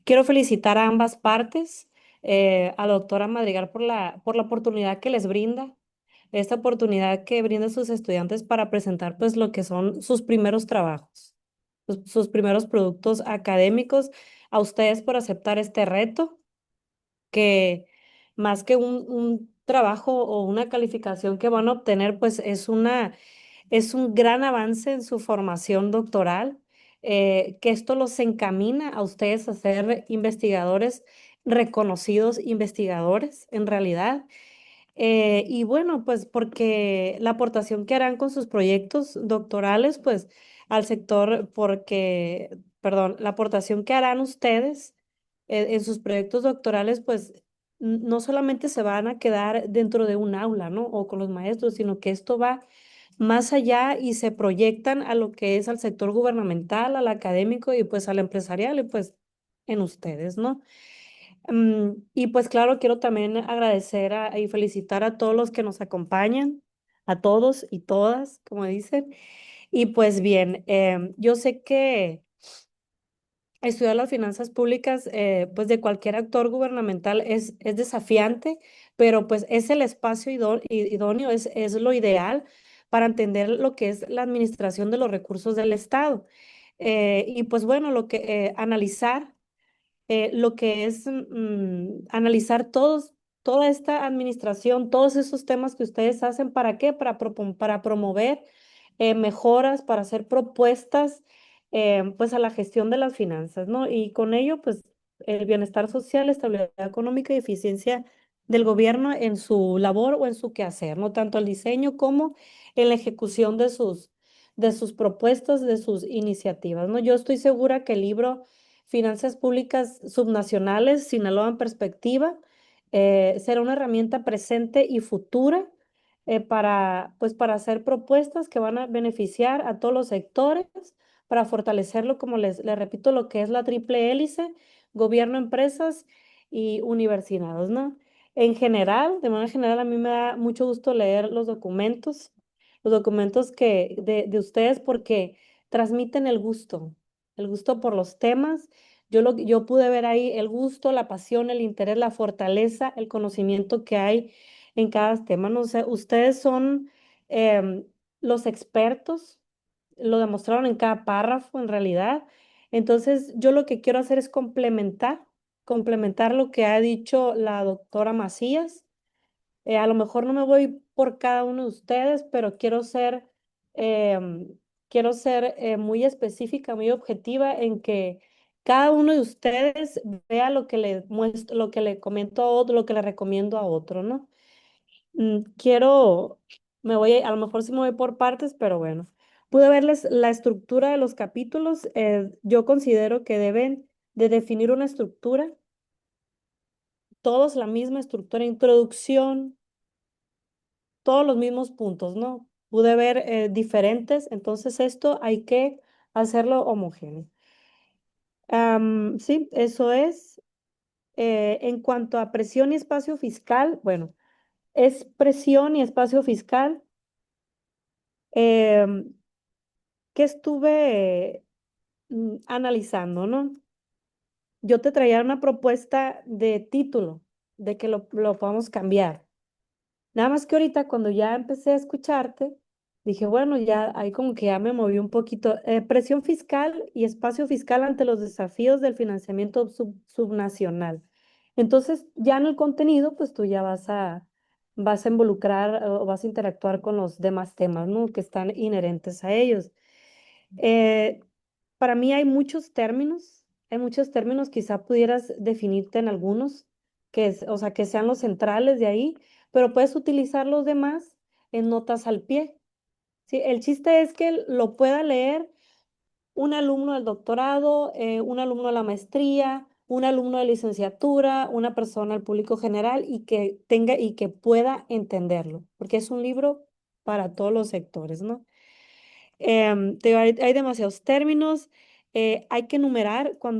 Quiero felicitar a ambas partes, a la doctora Madrigal por la oportunidad que les brinda, esta oportunidad que brinda a sus estudiantes para presentar pues lo que son sus primeros trabajos, sus primeros productos académicos, a ustedes por aceptar este reto, que más que un trabajo o una calificación que van a obtener, pues es un gran avance en su formación doctoral, que esto los encamina a ustedes a ser investigadores, reconocidos investigadores en realidad. Y bueno, pues porque la aportación que harán con sus proyectos doctorales, pues al sector, perdón, la aportación que harán ustedes en sus proyectos doctorales, pues no solamente se van a quedar dentro de un aula, ¿no? O con los maestros, sino que esto va más allá y se proyectan a lo que es al sector gubernamental, al académico y pues al empresarial y pues en ustedes, ¿no? Y pues claro, quiero también agradecer y felicitar a todos los que nos acompañan, a todos y todas, como dicen. Y pues bien, yo sé estudiar las finanzas públicas, pues de cualquier actor gubernamental es desafiante, pero pues es el espacio idóneo, es lo ideal para entender lo que es la administración de los recursos del Estado. Y pues bueno, analizar lo que es analizar toda esta administración, todos esos temas que ustedes hacen, ¿para qué? Para promover mejoras, para hacer propuestas pues a la gestión de las finanzas, ¿no? Y con ello, pues el bienestar social, estabilidad económica y eficiencia del gobierno en su labor o en su quehacer, ¿no? Tanto el diseño como en la ejecución de sus propuestas, de sus iniciativas, ¿no? Yo estoy segura que el libro Finanzas Públicas Subnacionales, Sinaloa en Perspectiva, será una herramienta presente y futura para hacer propuestas que van a beneficiar a todos los sectores, para fortalecerlo, como les repito, lo que es la triple hélice, gobierno, empresas y universidades, ¿no? En general, de manera general, a mí me da mucho gusto leer los documentos de ustedes porque transmiten el gusto por los temas. Yo pude ver ahí el gusto, la pasión, el interés, la fortaleza, el conocimiento que hay en cada tema. No sé, ustedes son los expertos, lo demostraron en cada párrafo en realidad. Entonces, yo lo que quiero hacer es complementar lo que ha dicho la doctora Macías. A lo mejor no me voy por cada uno de ustedes, pero em, quiero ser muy específica, muy objetiva en que cada uno de ustedes vea lo que le muestro, lo que le comento a otro, lo que le recomiendo a otro, ¿no? Quiero, a lo mejor sí me voy por partes, pero bueno. Pude verles la estructura de los capítulos. Yo considero que deben de definir una estructura, todos la misma estructura, introducción, todos los mismos puntos, ¿no? Pude ver diferentes, entonces esto hay que hacerlo homogéneo. Sí, eso es. En cuanto a presión y espacio fiscal, bueno, es presión y espacio fiscal. em, que estuve analizando, ¿no? Yo te traía una propuesta de título, de que lo podamos cambiar. Nada más que ahorita cuando ya empecé a escucharte, dije, bueno, ya ahí como que ya me moví un poquito. Presión fiscal y espacio fiscal ante los desafíos del financiamiento subnacional. Entonces, ya en el contenido, pues tú ya vas a involucrar o vas a interactuar con los demás temas, ¿no? Que están inherentes a ellos. Eh, para mí hay muchos términos, quizá pudieras definirte en algunos, o sea, que sean los centrales de ahí, pero puedes utilizar los demás en notas al pie. ¿Sí? El chiste es que lo pueda leer un alumno del doctorado, un alumno de la maestría, un alumno de licenciatura, una persona al público general y que pueda entenderlo, porque es un libro para todos los sectores, ¿no? Hay demasiados términos, hay que enumerar cuando